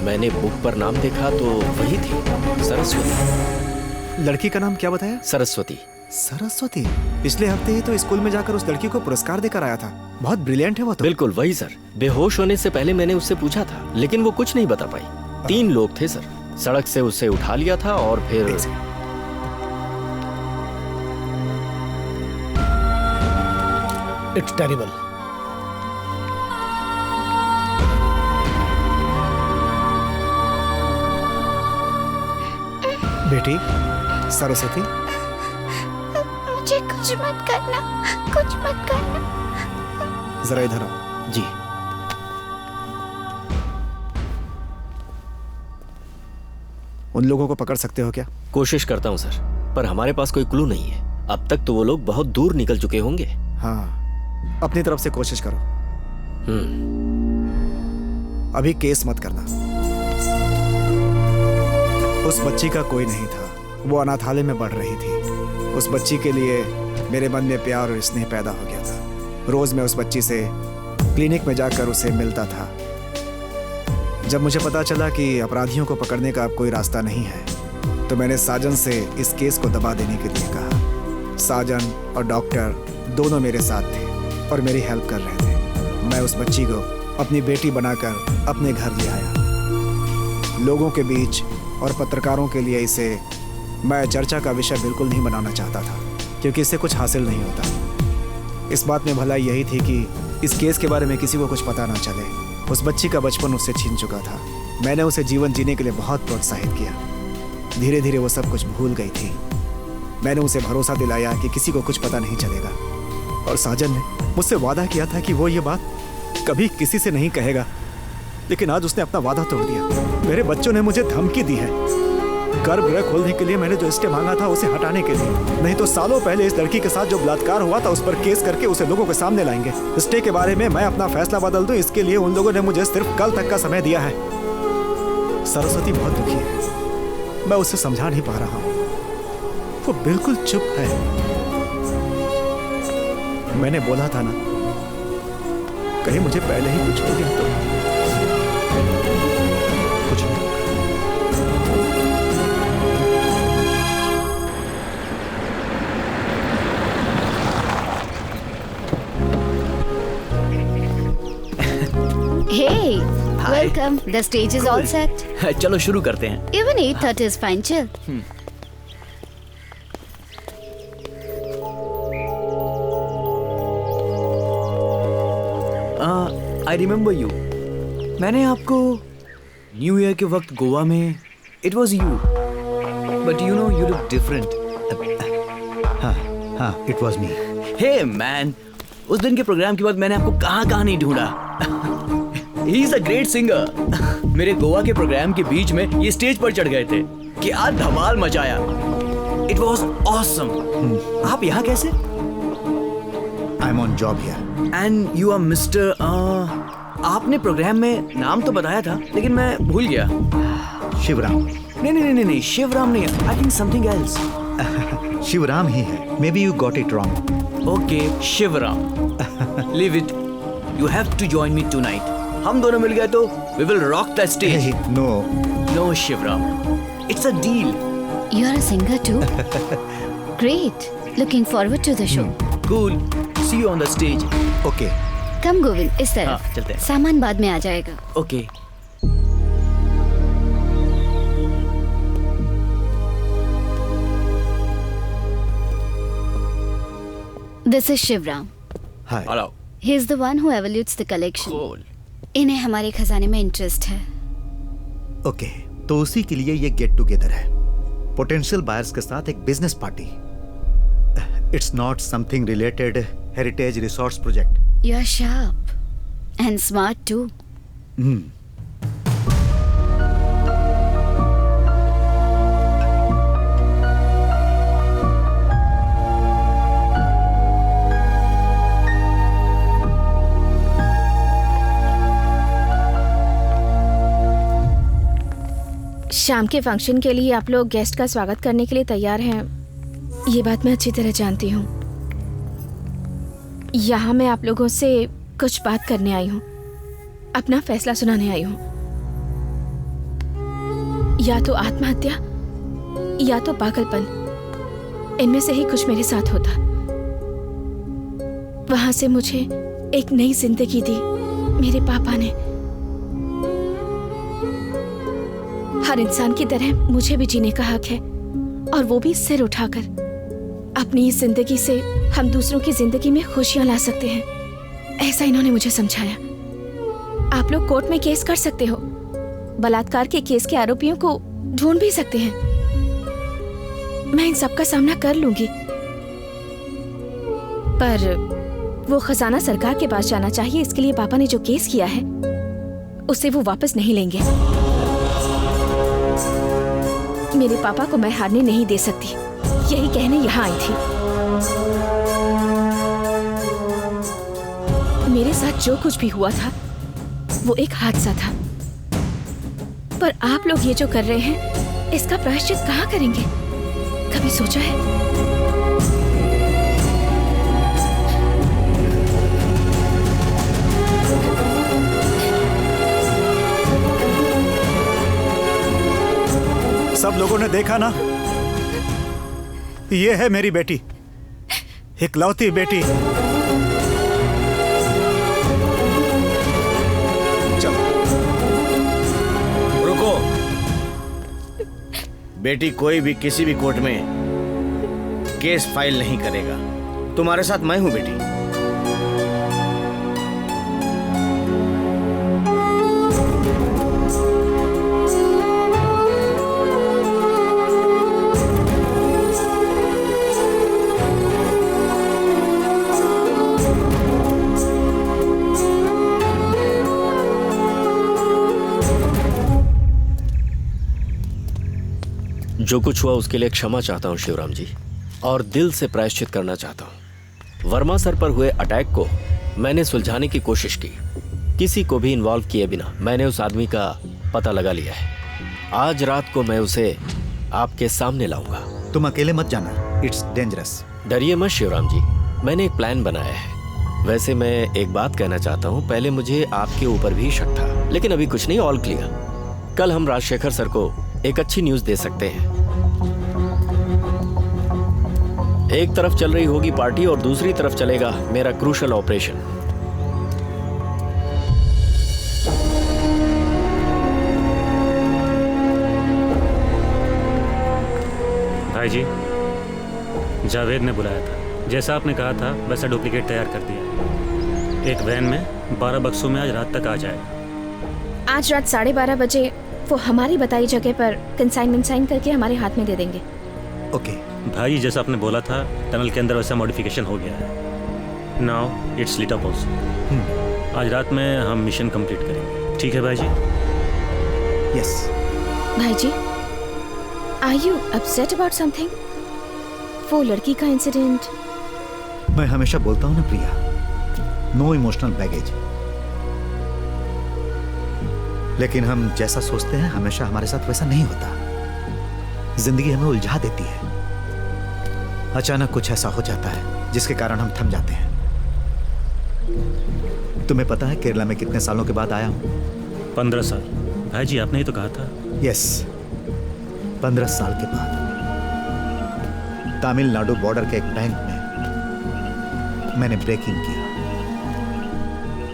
मैंने बुक पर नाम देखा तो वही थी, सरस्वती। लड़की का नाम क्या बताया? सरस्वती। सरस्वती? पिछले हफ्ते ही तो स्कूल में जाकर उस लड़की को पुरस्कार देकर आया था। बहुत ब्रिलियंट है वो तो। बिल्कुल वही सर। बेहोश होने से पहले मैंने उससे पूछा था, लेकिन वो कुछ नहीं बता पाई। 3 लोग थे सर। सड़क से उसे उठा लिया था और फिर इट्स टेरिबल। बेटी सरस्वती, मुझे कुछ मत करना, कुछ मत करना। जरा इधर आओ। जी। उन लोगों को पकड़ सकते हो क्या? कोशिश करता हूँ सर, पर हमारे पास कोई क्लू नहीं है। अब तक तो वो लोग बहुत दूर निकल चुके होंगे। हाँ, अपनी तरफ से कोशिश करो। अभी केस मत करना। उस बच्ची का कोई नहीं था, वो अनाथालय में बढ़ रही थी। उस बच्ची के लिए मेरे मन में प्यार और स्नेह पैदा हो गया था। रोज मैं उस बच्ची से क्लिनिक में जाकर उसे मिलता था। जब मुझे पता चला कि अपराधियों को पकड़ने का अब कोई रास्ता नहीं है, तो मैंने साजन से इस केस को दबा देने के लिए कहा। साजन और डॉक्टर दोनों मेरे साथ थे और मेरी हेल्प कर रहे थे। मैं उस बच्ची को अपनी बेटी बनाकर अपने घर ले आया। लोगों के बीच और पत्रकारों के लिए इसे मैं चर्चा का विषय बिल्कुल नहीं बनाना चाहता था, क्योंकि इससे कुछ हासिल नहीं होता। इस बात में भलाई यही थी कि इस केस के बारे में किसी को कुछ पता ना चले। उस बच्ची का बचपन उससे छीन चुका था। मैंने उसे जीवन जीने के लिए बहुत प्रोत्साहित किया। धीरे धीरे वो सब कुछ भूल गई थी। मैंने उसे भरोसा दिलाया कि किसी को कुछ पता नहीं चलेगा, और साजन ने मुझसे वादा किया था कि वो ये बात कभी किसी से नहीं कहेगा, लेकिन आज उसने अपना वादा तोड़ दिया। मेरे बच्चों ने मुझे धमकी दी है। गर्भगृह खोलने के लिए मैंने जो स्टे मांगा था उसे हटाने के लिए, नहीं तो सालों पहले इस लड़की के साथ जो बलात्कार हुआ था उस पर केस करके उसे लोगों के सामने लाएंगे। स्टे के बारे में मैं अपना फैसला बदल दूं, इसके लिए उन लोगों ने मुझे सिर्फ कल तक का समय दिया है। सरस्वती बहुत दुखी है, मैं उसे समझा नहीं पा रहा हूं। वो बिल्कुल चुप है। मैंने बोला था ना, कहीं मुझे पहले ही कुछ हो गया तो। कुछ नहीं। Hey, welcome. The stage is all set. चलो शुरू करते हैं। Even 8:30 is fine. Chill. I remember you. मैंने आपको न्यू ईयर के वक्त गोवा में It was you. But you know you look different. हाँ, it was me. Hey man, उस दिन के प्रोग्राम के बाद मैंने आपको कहाँ नहीं ढूंढा। He is a great singer. मेरे गोवा के प्रोग्राम के बीच में ये स्टेज पर चढ़ गए थे कि आज धमाल मचाया। It was awesome. आप यहाँ कैसे? I'm on job here. And you are Mr. आपने प्रोग्राम में नाम तो बताया था, लेकिन मैं भूल गया। शिवराम। नहीं, शिवराम नहीं है। I think something else. Shivram ही है। Maybe you got it wrong. Okay, Shivram. Leave it. You have to join me tonight. हम दोनों मिल गए तो we will rock the stage. Hey, no, Shivram. It's a deal. You are a singer too? Great. Looking forward to the show. Cool. See you on the stage. Okay. Come Govind, इस तरफ। हाँ, चलते हैं। सामान बाद में आ जाएगा। Okay. This is Shivram. Hi. Hello. He is the one who evaluates the collection. Cool. इन्हें हमारे खजाने में इंटरेस्ट है। Okay. तो उसी के लिए ये गेट टुगेदर है। पोटेंशियल बायर्स के साथ एक business party. It's not something related heritage resource project. You are sharp and smart too. शाम के फंक्शन के लिए आप लोग गेस्ट का स्वागत करने के लिए तैयार हैं, ये बात मैं अच्छी तरह जानती हूँ। यहाँ मैं आप लोगों से कुछ बात करने आई हूँ, अपना फैसला सुनाने आई हूँ। या तो आत्महत्या या तो पागलपन, इनमें से ही कुछ मेरे साथ होता। वहां से मुझे एक नई जिंदगी दी मेरे पापा ने। हर इंसान की तरह मुझे भी जीने का हक है, और वो भी सिर उठाकर। अपनी इस जिंदगी से हम दूसरों की जिंदगी में खुशियां ला सकते हैं, ऐसा इन्होंने मुझे समझाया। आप लोग कोर्ट में केस कर सकते हो, बलात्कार के केस के आरोपियों को ढूंढ भी सकते हैं। मैं इन सब का सामना कर लूंगी, पर वो खजाना सरकार के पास जाना चाहिए। इसके लिए पापा ने जो केस किया है उसे वो वापस नहीं लेंगे। मेरे पापा को मैं हारने नहीं दे सकती, यही कहने यहाँ आई थी। मेरे साथ जो कुछ भी हुआ था वो एक हादसा था, पर आप लोग ये जो कर रहे हैं इसका प्रायश्चित कहाँ करेंगे? कभी सोचा है? सब लोगों ने देखा ना, ये है मेरी बेटी। इकलौती बेटी। चलो रुको। बेटी कोई भी किसी भी कोर्ट में केस फाइल नहीं करेगा। तुम्हारे साथ मैं हूं बेटी। जो कुछ हुआ उसके लिए क्षमा चाहता हूं शिवराम जी, और दिल से प्रायश्चित करना चाहता हूं। वर्मा सर पर हुए अटैक को मैंने सुलझाने की कोशिश की, किसी को भी इन्वॉल्व किए बिना। मैंने उस आदमी का पता लगा लिया है। आज रात को मैं उसे आपके सामने लाऊंगा। तुम अकेले मत जाना, इट्स डेंजरस। डरिए मत शिवराम जी, मैंने एक प्लान बनाया है। वैसे मैं एक बात कहना चाहता हूँ, पहले मुझे आपके ऊपर भी शक था, लेकिन अभी कुछ नहीं, ऑल क्लियर। कल हम राजशेखर सर को एक अच्छी न्यूज दे सकते हैं। एक तरफ चल रही होगी पार्टी और दूसरी तरफ चलेगा मेरा क्रूशल ऑपरेशन। भाई जी, जावेद ने बुलाया था, जैसा आपने कहा था वैसा डुप्लीकेट तैयार कर दिया। एक वैन में 12 बक्सों में आज रात तक आ जाएगा। आज रात 12:30 बजे वो हमारी बताई जगह पर कंसाइनमेंट साइन करके हमारे हाथ में दे देंगे। ओके भाई, जैसा आपने बोला था टनल के अंदर वैसा मॉडिफिकेशन हो गया है। Now it's lit up also. आज रात में हम मिशन कंप्लीट करेंगे। ठीक है भाई जी? यस। भाई जी, are you upset about something? वो लड़की का इंसिडेंट। मैं हमेशा बोलता हूं ना प्रिया, नो इमोशनल बैगेज। लेकिन हम जैसा सोचते हैं हमेशा हमारे साथ वैसा नहीं होता। जिंदगी हमें उलझा देती है। अचानक कुछ ऐसा हो जाता है जिसके कारण हम थम जाते हैं। तुम्हें पता है केरला में कितने सालों के बाद आया हूं? 15 साल। भाई जी, आपने ही तो कहा था। यस, 15 साल के बाद तमिलनाडु बॉर्डर के एक बैंक में मैंने ब्रेकिंग किया।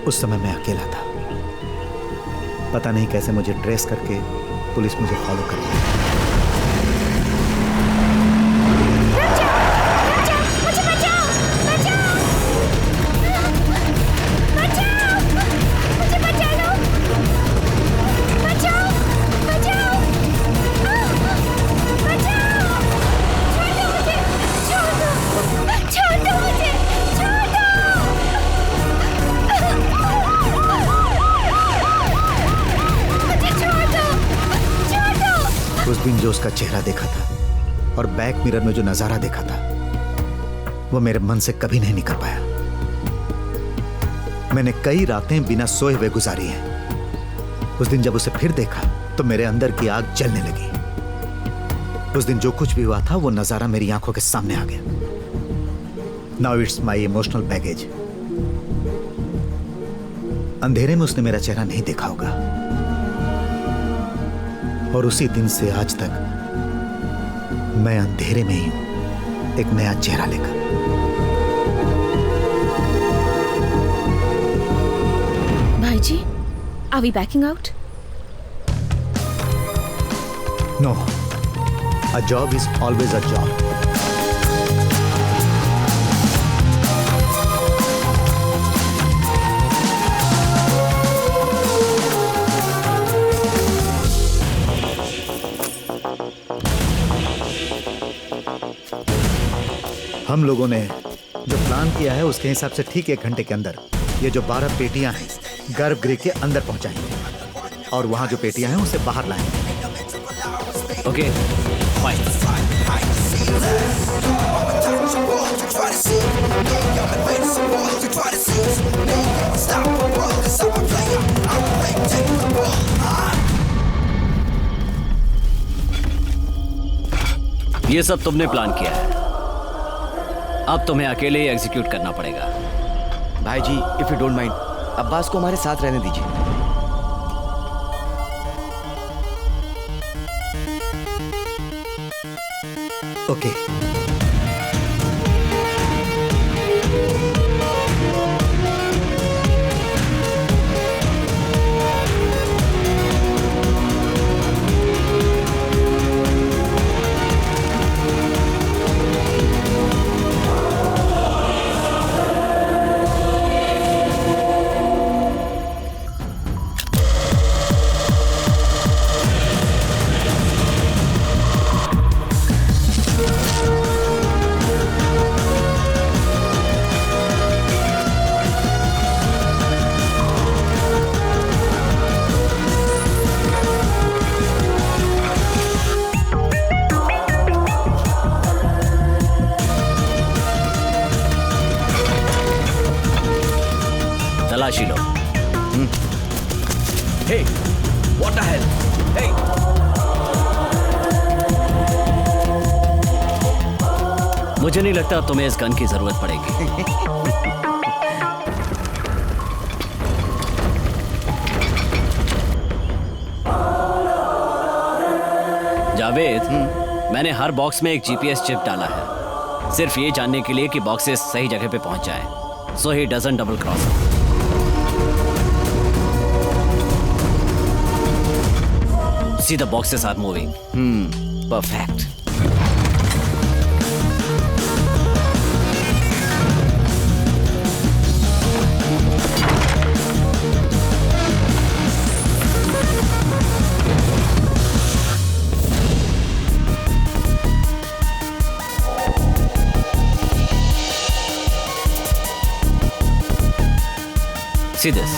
उस समय मैं अकेला था। पता नहीं कैसे मुझे ट्रेस करके पुलिस मुझे फॉलो कर लिया। उस दिन जो उसका चेहरा देखा था और बैक मिरर में जो नजारा देखा था वो मेरे मन से कभी नहीं निकल पाया। मैंने कई रातें बिना सोए हुए गुजारी हैं। उस दिन जब उसे फिर देखा तो मेरे अंदर की आग जलने लगी। उस दिन जो कुछ भी हुआ था वो नजारा मेरी आंखों के सामने आ गया। Now it's my emotional baggage. अंधेरे में उसने मेरा चेहरा नहीं देखा होगा, और उसी दिन से आज तक मैं अंधेरे में ही हूं, एक नया चेहरा लेकर। भाई जी, are we backing out? No, a job is always a job. हम लोगों ने जो प्लान किया है उसके हिसाब से ठीक 1 घंटे के अंदर ये जो 12 पेटियां हैं गर्भगृह के अंदर पहुंचाएंगे, और वहां जो पेटियां हैं उसे बाहर लाएंगे। Okay, fine. ये सब तुमने प्लान किया है, अब तुम्हें अकेले ही एग्जीक्यूट करना पड़ेगा। भाई जी, if you don't mind, Abbas को हमारे साथ रहने दीजिए। ओके। तलाशी लो। Hey, what the hell? Hey! मुझे नहीं लगता तुम्हें इस गन की जरूरत पड़ेगी। जावेद, मैंने हर बॉक्स में एक जीपीएस चिप डाला है, सिर्फ ये जानने के लिए कि बॉक्सेस सही जगह पे पहुंच जाए, so he doesn't double cross. See the boxes are moving. Perfect. See this.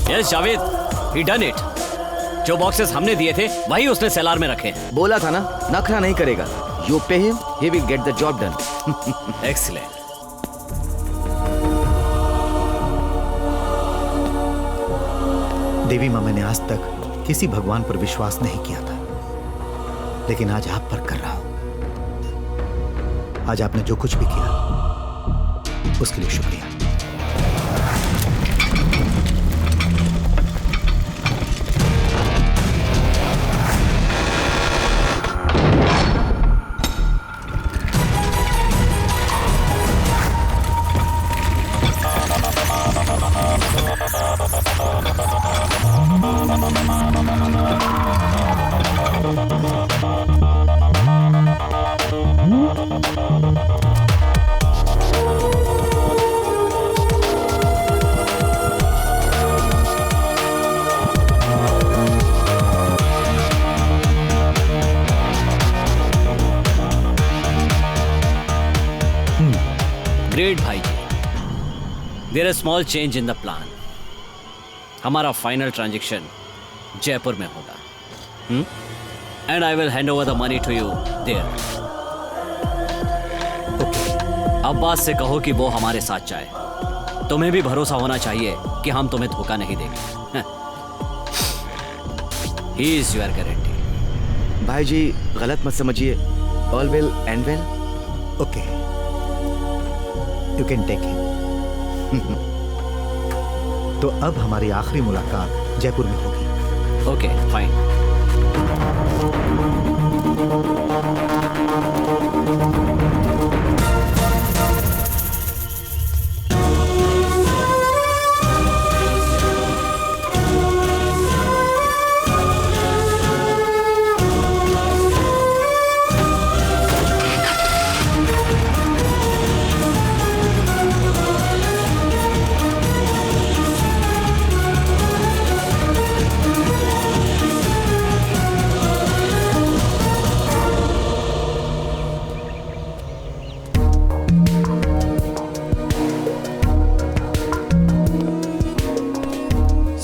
Yes, Javed, he done it. जो बॉक्सेस हमने दिए थे वही उसने सेलार में रखे हैं। बोला था ना, नखरा नहीं करेगा। You pay him, he will get the job done. Excellent. देवी माँ, मैंने आज तक किसी भगवान पर विश्वास नहीं किया था, लेकिन आज आप पर कर रहा हूं। आज आपने जो कुछ भी किया उसके लिए शुक्रिया। ग्रेट भाई जी, there is small change in the plan. हमारा फाइनल ट्रांजैक्शन जयपुर में होगा, and I will hand over the money to you there. Abbas से कहो कि वो हमारे साथ जाए। तुम्हें भी भरोसा होना चाहिए कि हम तुम्हें धोखा नहीं देंगे। He is your guarantee. भाई जी, गलत मत समझिए। All well and well. Okay, you can take him. तो अब हमारी आखिरी मुलाकात जयपुर में होगी। Okay, fine.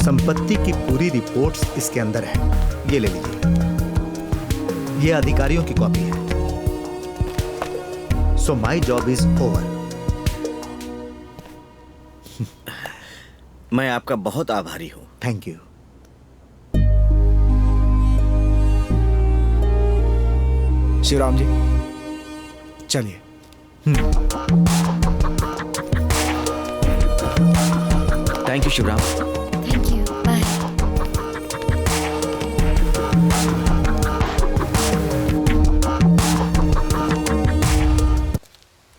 संपत्ति की पूरी रिपोर्ट्स इसके अंदर है, ये ले लीजिए। ये अधिकारियों की कॉपी है। सो माई जॉब इज ओवर। मैं आपका बहुत आभारी हूं। Thank you. शिवराम जी, चलिए। Thank you Shivram. Thank you, bye.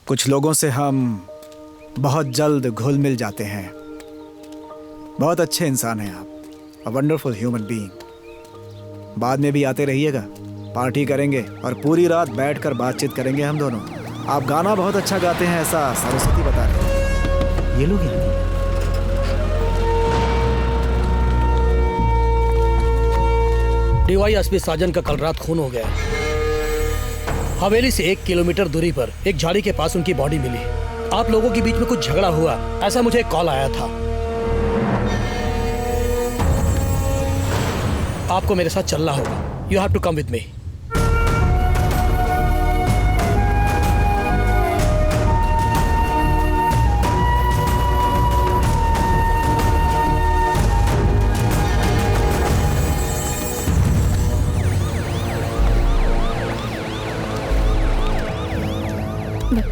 कुछ लोगों से हम बहुत जल्द घुल मिल जाते हैं। बहुत अच्छे इंसान हैं आप, अ वंडरफुल ह्यूमन बीइंग। बाद में भी आते रहिएगा, पार्टी करेंगे और पूरी रात बैठकर बातचीत करेंगे हम दोनों। आप गाना बहुत अच्छा गाते हैं, ऐसा सरस्वती बता रहे हैं। ये लोग यहाँ डीवाईएसपी साजन का कल रात खून हो गया। हवेली से 1 किलोमीटर दूरी पर एक झाड़ी के पास उनकी बॉडी मिली। आप लोगों के बीच में कुछ झगड़ा हुआ, ऐसा मुझे एक कॉल आया था। आपको मेरे साथ चलना होगा। You have to come with me.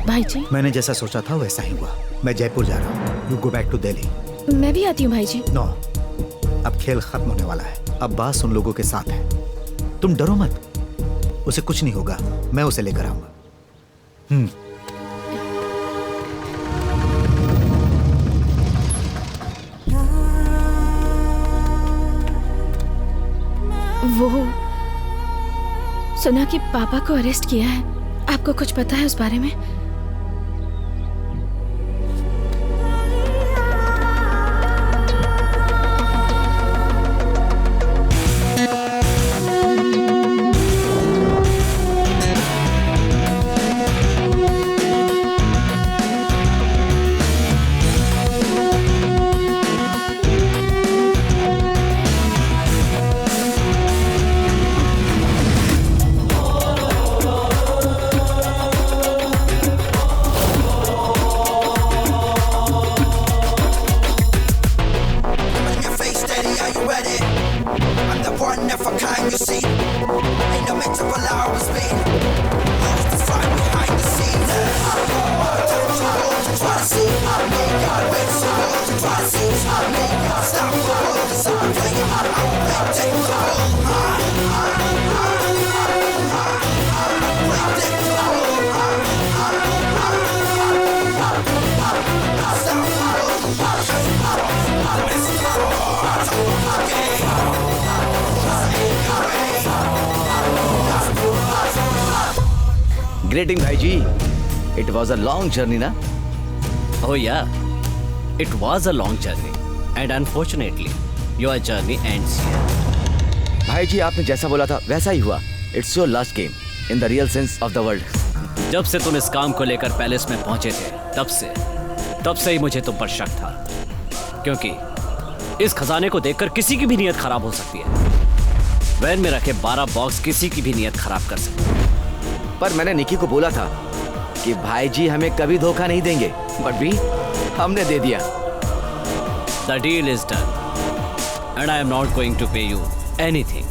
भाई जी, मैंने जैसा सोचा था वैसा ही हुआ। मैं जयपुर जा रहा हूँ। You go back to Delhi. मैं भी आती हूँ भाई जी। नो, अब खेल खत्म होने वाला है। अब बास उन लोगों के साथ है। तुम डरो मत, उसे कुछ नहीं होगा। मैं उसे लेकर आऊंगा। वो सुना कि पापा को अरेस्ट किया है। आपको कुछ पता है उस बारे में? Greeting भाईजी। It was a long journey ना? Oh yeah, it was a long journey, and unfortunately, your journey ends here. भाईजी आपने जैसा बोला था वैसा ही हुआ। It's your last game in the real sense of the word. जब से तुम इस काम को लेकर पैलेस में पहुंचे थे, तब से ही मुझे तुम पर शक था, क्योंकि इस खजाने को देखकर किसी की भी नीयत खराब हो सकती है। वैन में रखे 12 बॉक्स किसी की भी नीयत खराब कर सकते हैं। पर मैंने निकी को बोला था कि भाईजी हमें कभी धोखा नहीं देंगे, बट भी हमने दे दिया। The deal is done, and I am not going to pay you anything.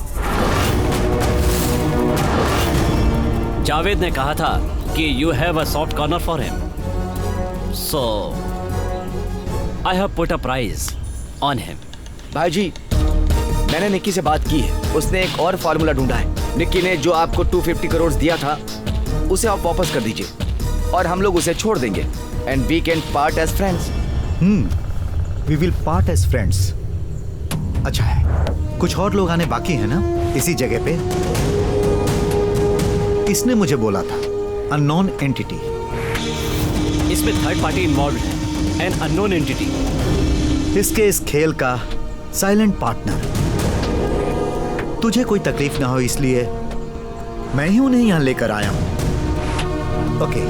Javed ने कहा था कि you have a soft corner for him, so I have put a price on him. भाईजी मैंने निक्की से बात की है। उसने एक और फार्मूला ढूंढा है। निक्की ने जो आपको 250 करोड़ दिया था उसे आप वापस कर दीजिए और हम लोग उसे छोड़ देंगे। And we can part as friends. We will part as friends. अच्छा है, कुछ और लोग आने बाकी हैं ना इसी जगह पे? किसने मुझे बोला था? Unknown entity. इसमें थर्ड पार्टी इन्वॉल्व है, एन अननोन एंटिटी। इसके इस खेल का साइलेंट पार्टनर। तुझे कोई तकलीफ ना हो इसलिए मैं ही उन्हें यहां लेकर आया हूं। ओके।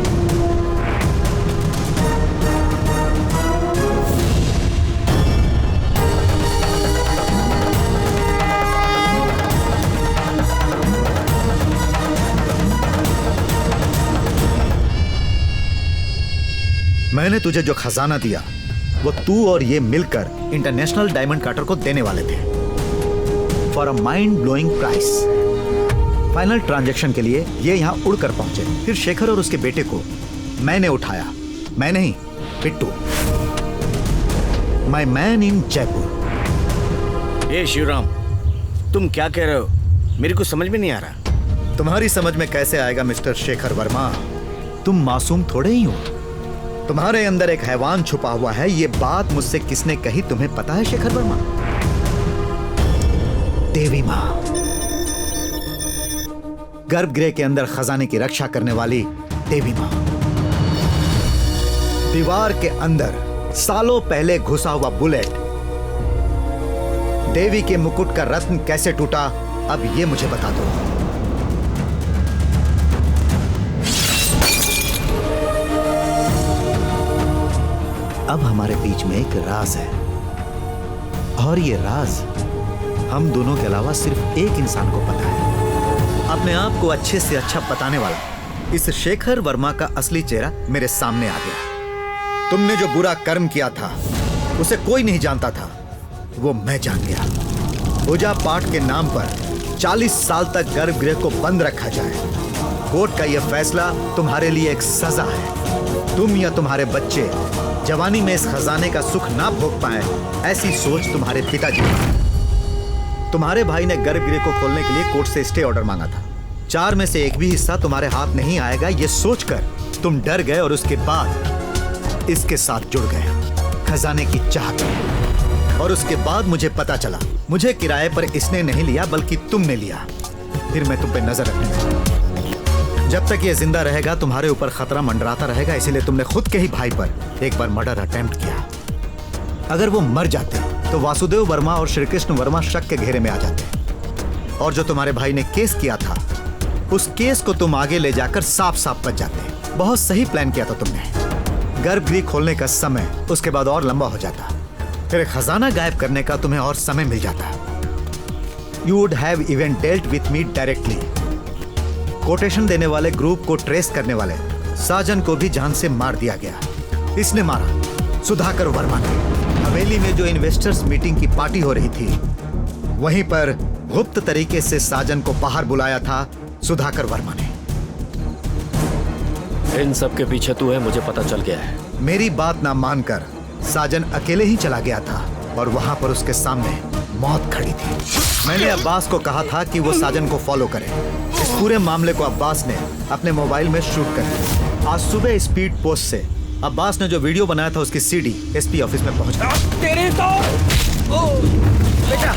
मैंने तुझे जो खजाना दिया वो तू और ये मिलकर इंटरनेशनल डायमंड कार्टर को देने वाले थे, for a mind blowing price. Final transaction के लिए ये यहाँ उड़कर पहुंचे। फिर शेखर और उसके बेटे को मैंने उठाया। मैं नहीं, पिट्टू, माय मैन इन जयपुर। ए शिवराम, तुम क्या कह रहे हो? मेरे को समझ में नहीं आ रहा। तुम्हारी समझ में कैसे आएगा मिस्टर शेखर वर्मा? तुम मासूम थोड़े ही हो। तुम्हारे अंदर एक हैवान छुपा हुआ है। ये बात मुझसे किसने कही तुम्हें पता है शेखर वर्मा? देवी माँ, गर्भगृह के अंदर खजाने की रक्षा करने वाली देवी माँ। दीवार के अंदर सालों पहले घुसा हुआ बुलेट। देवी के मुकुट का रत्न कैसे टूटा अब ये मुझे बता दो, अब हमारे बीच में एक राज है, और ये राज हम दोनों के अलावा सिर्फ एक इंसान को पता है। अपने आप को अच्छे से अच्छा बताने वाला इस शेखर वर्मा का असली चेहरा मेरे सामने आ गया। तुमने जो बुरा कर्म किया था उसे कोई नहीं जानता था, वो मैं जान गया। पूजा पाठ के नाम पर 40 साल तक गर्भगृह को बंद रखा जाए। कोर्ट का यह फैसला तुम्हारे लिए एक सजा है। तुम या तुम्हारे बच्चे जवानी में इस खजाने का सुख ना भोग पाए, ऐसी सोच तुम्हारे पिताजी की। तुम्हारे भाई ने गर्भगृह को खोलने के लिए कोर्ट से स्टे ऑर्डर मांगा था। 4 में से एक भी हिस्सा तुम्हारे हाथ नहीं आएगा, ये सोचकर तुम डर गए और उसके बाद इसके साथ जुड़ गए खजाने की चाहत में। और उसके बाद मुझे पता चला, मुझे किराए पर इसने नहीं लिया बल्कि तुमने लिया। फिर मैं तुम पे नजर रखने लगा। जब तक ये जिंदा रहेगा तुम्हारे ऊपर खतरा मंडराता रहेगा, इसीलिए तुमने खुद के ही भाई पर एक बार मर्डर अटेम्प्ट किया। अगर वो मर जाते तो वासुदेव वर्मा और श्री कृष्ण वर्मा शक के घेरे में आ जाते, और जो तुम्हारे भाई ने केस किया था उस केस को तुम आगे ले जाकर साफ साफ बच जाते। बहुत सही प्लान किया था तुमने। गर्भगृह खोलने का समय उसके बाद और लंबा हो जाता, फिर खजाना गायब करने का तुम्हें और समय मिल जाता। You would have even dealt with me directly. Quotation देने वाले ग्रुप को ट्रेस करने वाले साजन को भी जान से मार दिया गया। इसने मारा सुधाकर वर्मा ने। हवेली में जो इन्वेस्टर्स मीटिंग की पार्टी हो रही थी, वहीं पर गुप्त तरीके से साजन को बाहर बुलाया था सुधाकर वर्मा ने। इन सब के पीछे तू है, मुझे पता चल गया है। मेरी बात ना मानकर साजन अकेले ही चला गया था, और वहां पर उसके सामने मौत खड़ी थी। मैंने अब्बास को कहा था कि वो साजन को फॉलो करे। इस पूरे मामले को अब्बास ने अपने मोबाइल में शूट कर लिया। आज सुबह स्पीड पोस्ट से अब्बास ने जो वीडियो बनाया था उसकी सीडी एसपी ऑफिस में पहुंच गई। तेरे तो बेटा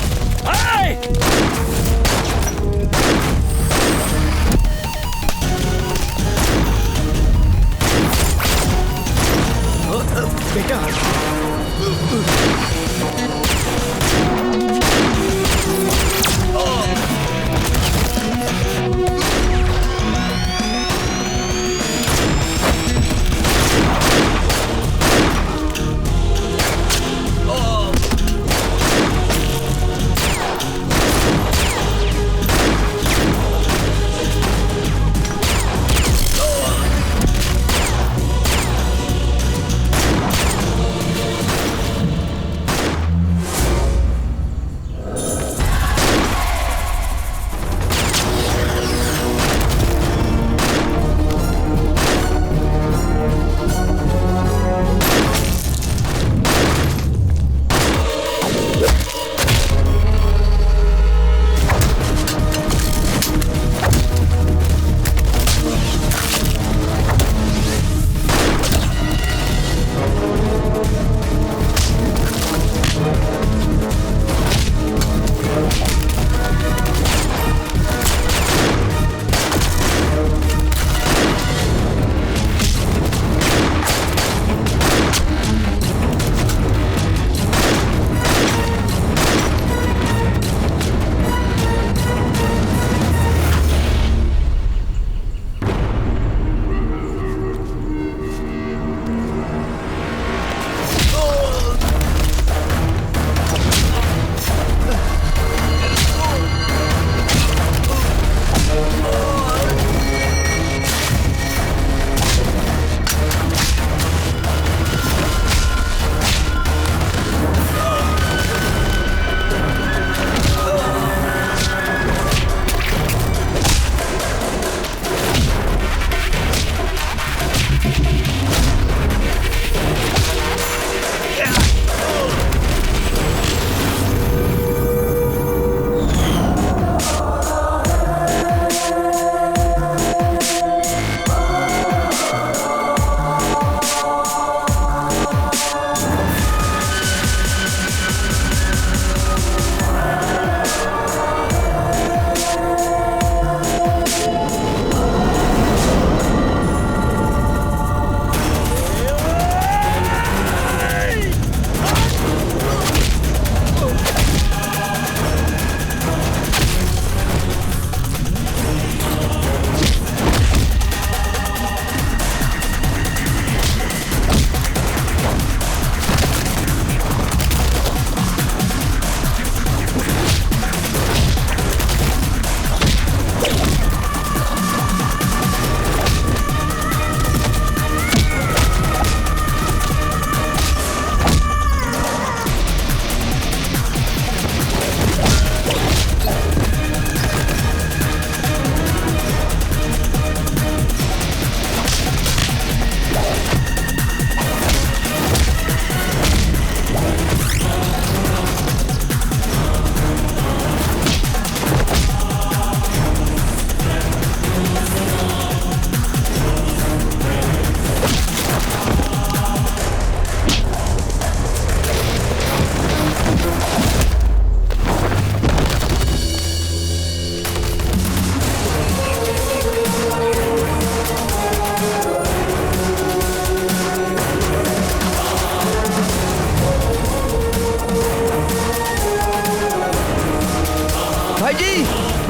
बेटा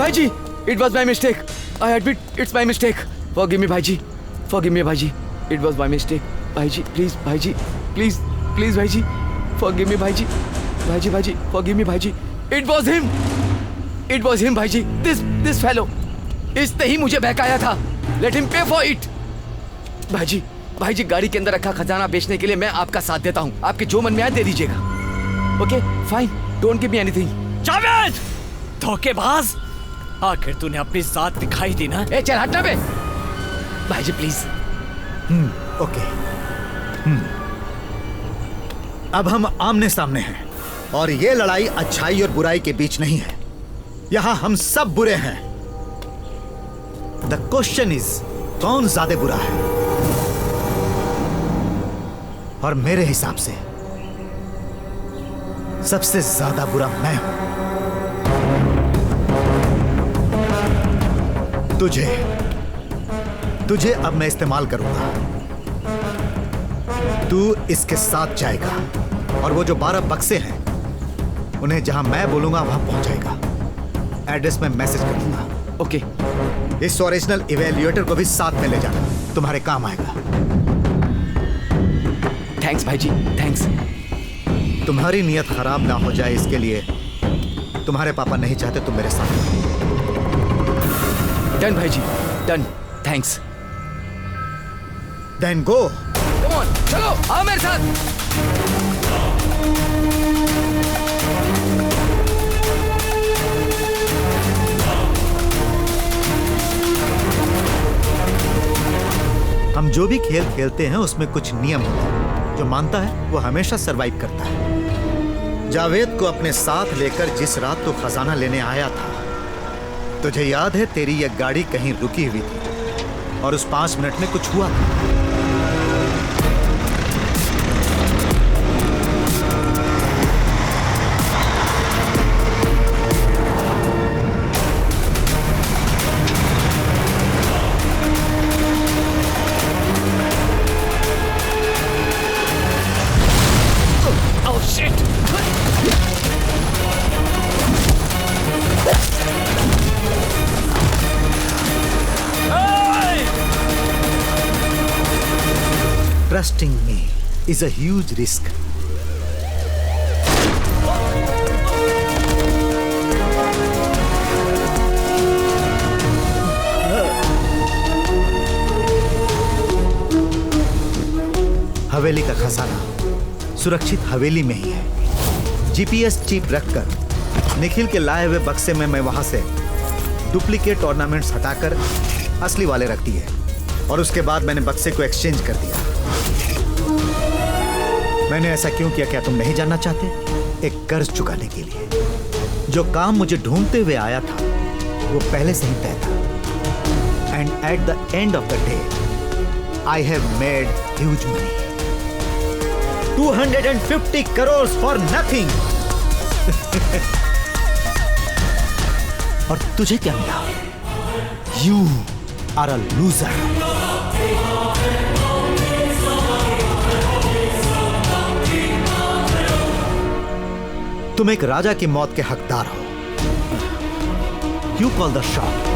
भाईजी, it was my mistake. I admit it's my mistake. Forgive me भाईजी. Forgive me भाईजी. It was my mistake. भाईजी, please भाईजी. Please, please भाईजी. Forgive me भाईजी. भाईजी, forgive me भाईजी. It was him. It was him भाईजी. This fellow. इसने ही मुझे बहकाया था. Let him pay for it. भाईजी गाड़ी के अंदर रखा खजाना बेचने के लिए मैं आपका साथ देता हूँ. आपके जो मन में आए दे दीजिएगा. Okay, fine. Don't give me anything. Javed, धोखेबाज! आखिर तूने अपनी जात दिखाई दी ना? ए चल हटना बे. भाईजी प्लीज. ओके. अब हम आमने सामने हैं और ये लड़ाई अच्छाई और बुराई के बीच नहीं है. यहां हम सब बुरे हैं. द क्वेश्चन इज कौन ज्यादा बुरा है? और मेरे हिसाब से सबसे ज्यादा बुरा मैं हूं. तुझे अब मैं इस्तेमाल करूंगा. तू इसके साथ जाएगा और वो जो 12 बक्से हैं उन्हें जहां मैं बोलूंगा वहां पहुंचाएगा. एड्रेस में मैसेज कर दूंगा. ओके. इस ओरिजिनल इवैल्यूएटर को भी साथ में ले जाना. तुम्हारे काम आएगा. थैंक्स भाईजी, थैंक्स. तुम्हारी नीयत खराब ना हो जाए इसके लिए तुम्हारे पापा नहीं चाहते तुम मेरे साथ. डन भाईजी, done. Thanks. Then go. Come on, चलो आओ मेरे साथ. हम जो भी खेल खेलते हैं उसमें कुछ नियम होते हैं. जो मानता है वो हमेशा सरवाइव करता है. जावेद को अपने साथ लेकर जिस रात तो खजाना लेने आया था, तुझे याद है तेरी यह गाड़ी कहीं रुकी हुई थी और उस 5 मिनट में कुछ हुआ था. Trusting me is a huge risk. हवेली का खजाना सुरक्षित हवेली में ही है. जीपीएस चिप रखकर निखिल के लाए हुए बक्से में मैं वहां से डुप्लीकेट ऑर्नामेंट्स हटाकर असली वाले रख दिए और उसके बाद मैंने बक्से को एक्सचेंज कर दिया. मैंने ऐसा क्यों किया क्या तुम नहीं जानना चाहते? एक कर्ज चुकाने के लिए. जो काम मुझे ढूंढते हुए आया था वो पहले से ही तय था. And at the end of the day I have made huge money. 250 crore for nothing. और तुझे क्या मिला? You are a loser. तुम एक राजा की मौत के हकदार हो. You call the shot.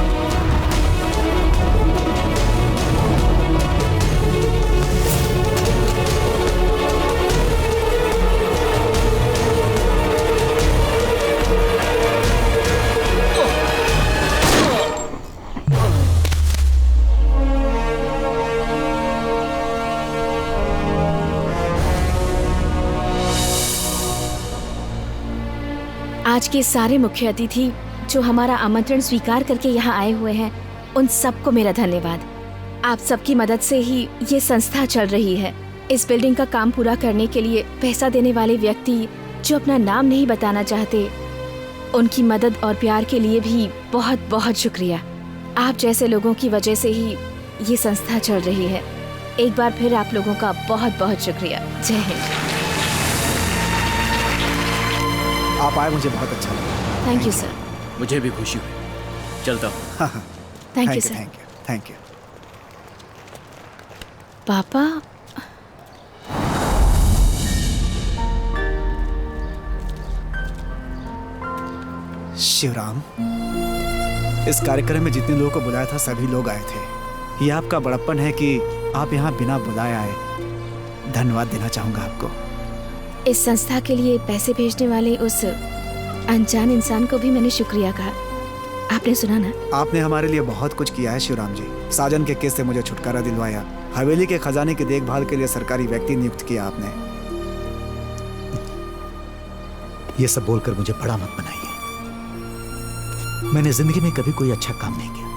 आज के सारे मुख्य अतिथि जो हमारा आमंत्रण स्वीकार करके यहाँ आए हुए हैं, उन सबको मेरा धन्यवाद. आप सबकी मदद से ही ये संस्था चल रही है. इस बिल्डिंग का काम पूरा करने के लिए पैसा देने वाले व्यक्ति जो अपना नाम नहीं बताना चाहते, उनकी मदद और प्यार के लिए भी बहुत बहुत शुक्रिया. आप जैसे लोगों की वजह से ही ये संस्था चल रही है. एक बार फिर आप लोगों का बहुत बहुत शुक्रिया. जय हिंद. आप आए, मुझे बहुत अच्छा लगा. Thank you sir. मुझे भी खुशी हुई. चलता हूँ. Thank you sir. Thank you. पापा, शिवराम, इस कार्यक्रम में जितने लोगों को बुलाया था सभी लोग आए थे। ये आपका बड़प्पन है कि आप यहाँ बिना बुलाए आए। धन्यवाद देना चाहूंगा आपको। इस संस्था के लिए पैसे भेजने वाले उस अनजान इंसान को भी मैंने शुक्रिया कहा। आपने सुना ना? आपने हमारे लिए बहुत कुछ किया है शिवराम जी। साजन के केस से मुझे छुटकारा दिलवाया, हवेली के खजाने की देखभाल के लिए सरकारी व्यक्ति नियुक्त किया आपने। ये सब बोलकर मुझे बड़ा मत बनाइए। मैंने जिंदगी में कभी कोई अच्छा काम नहीं किया,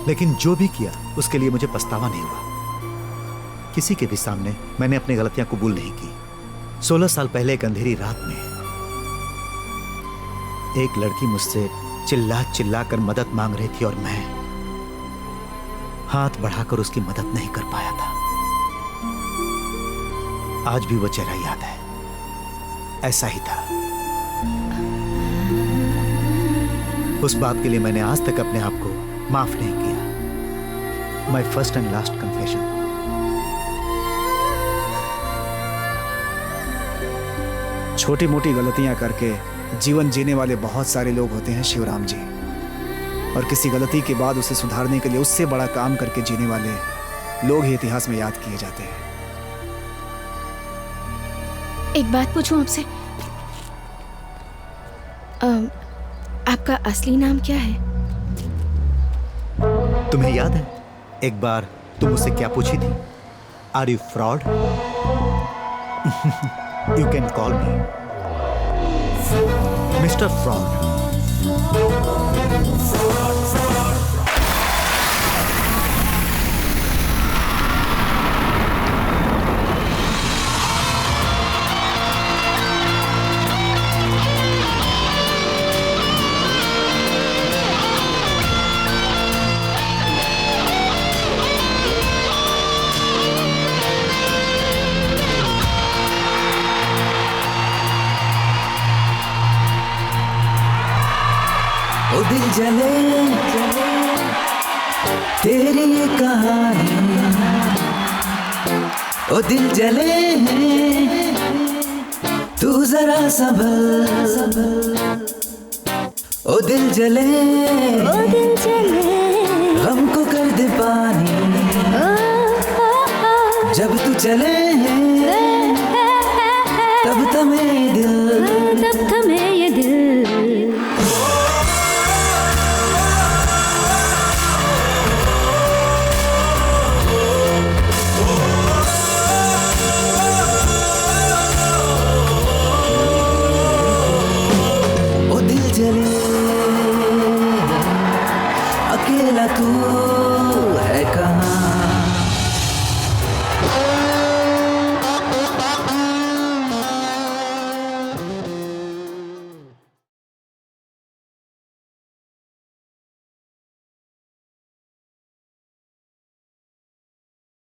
लेकिन जो भी किया उसके लिए मुझे पछतावा नहीं हुआ। किसी के भी सामने मैंने अपनी गलतियां कबूल नहीं की। 16 साल पहले एक अंधेरी रात में एक लड़की मुझसे चिल्ला चिल्ला कर मदद मांग रही थी और मैं हाथ बढ़ाकर उसकी मदद नहीं कर पाया था। आज भी वो चेहरा याद है, ऐसा ही था। उस बात के लिए मैंने आज तक अपने आप को माफ नहीं किया। My first and last confession. छोटी मोटी गलतियां करके जीवन जीने वाले बहुत सारे लोग होते हैं शिवराम जी, और किसी गलती के बाद उसे सुधारने के लिए उससे बड़ा काम करके जीने वाले लोग ही इतिहास में याद किए जाते हैं। एक बात पूछूं आपसे, आपका असली नाम क्या है? तुम्हें याद है एक बार तुम मुझसे क्या पूछी थी? Are you fraud? You can call me mister fraud. ओ दिल जले तेरी ये कहानी, ओ दिल जले तू जरा संभल, ओ दिल जले गम को कर दे पानी, जब तू चले तब थमे ये दिल। अकेला तू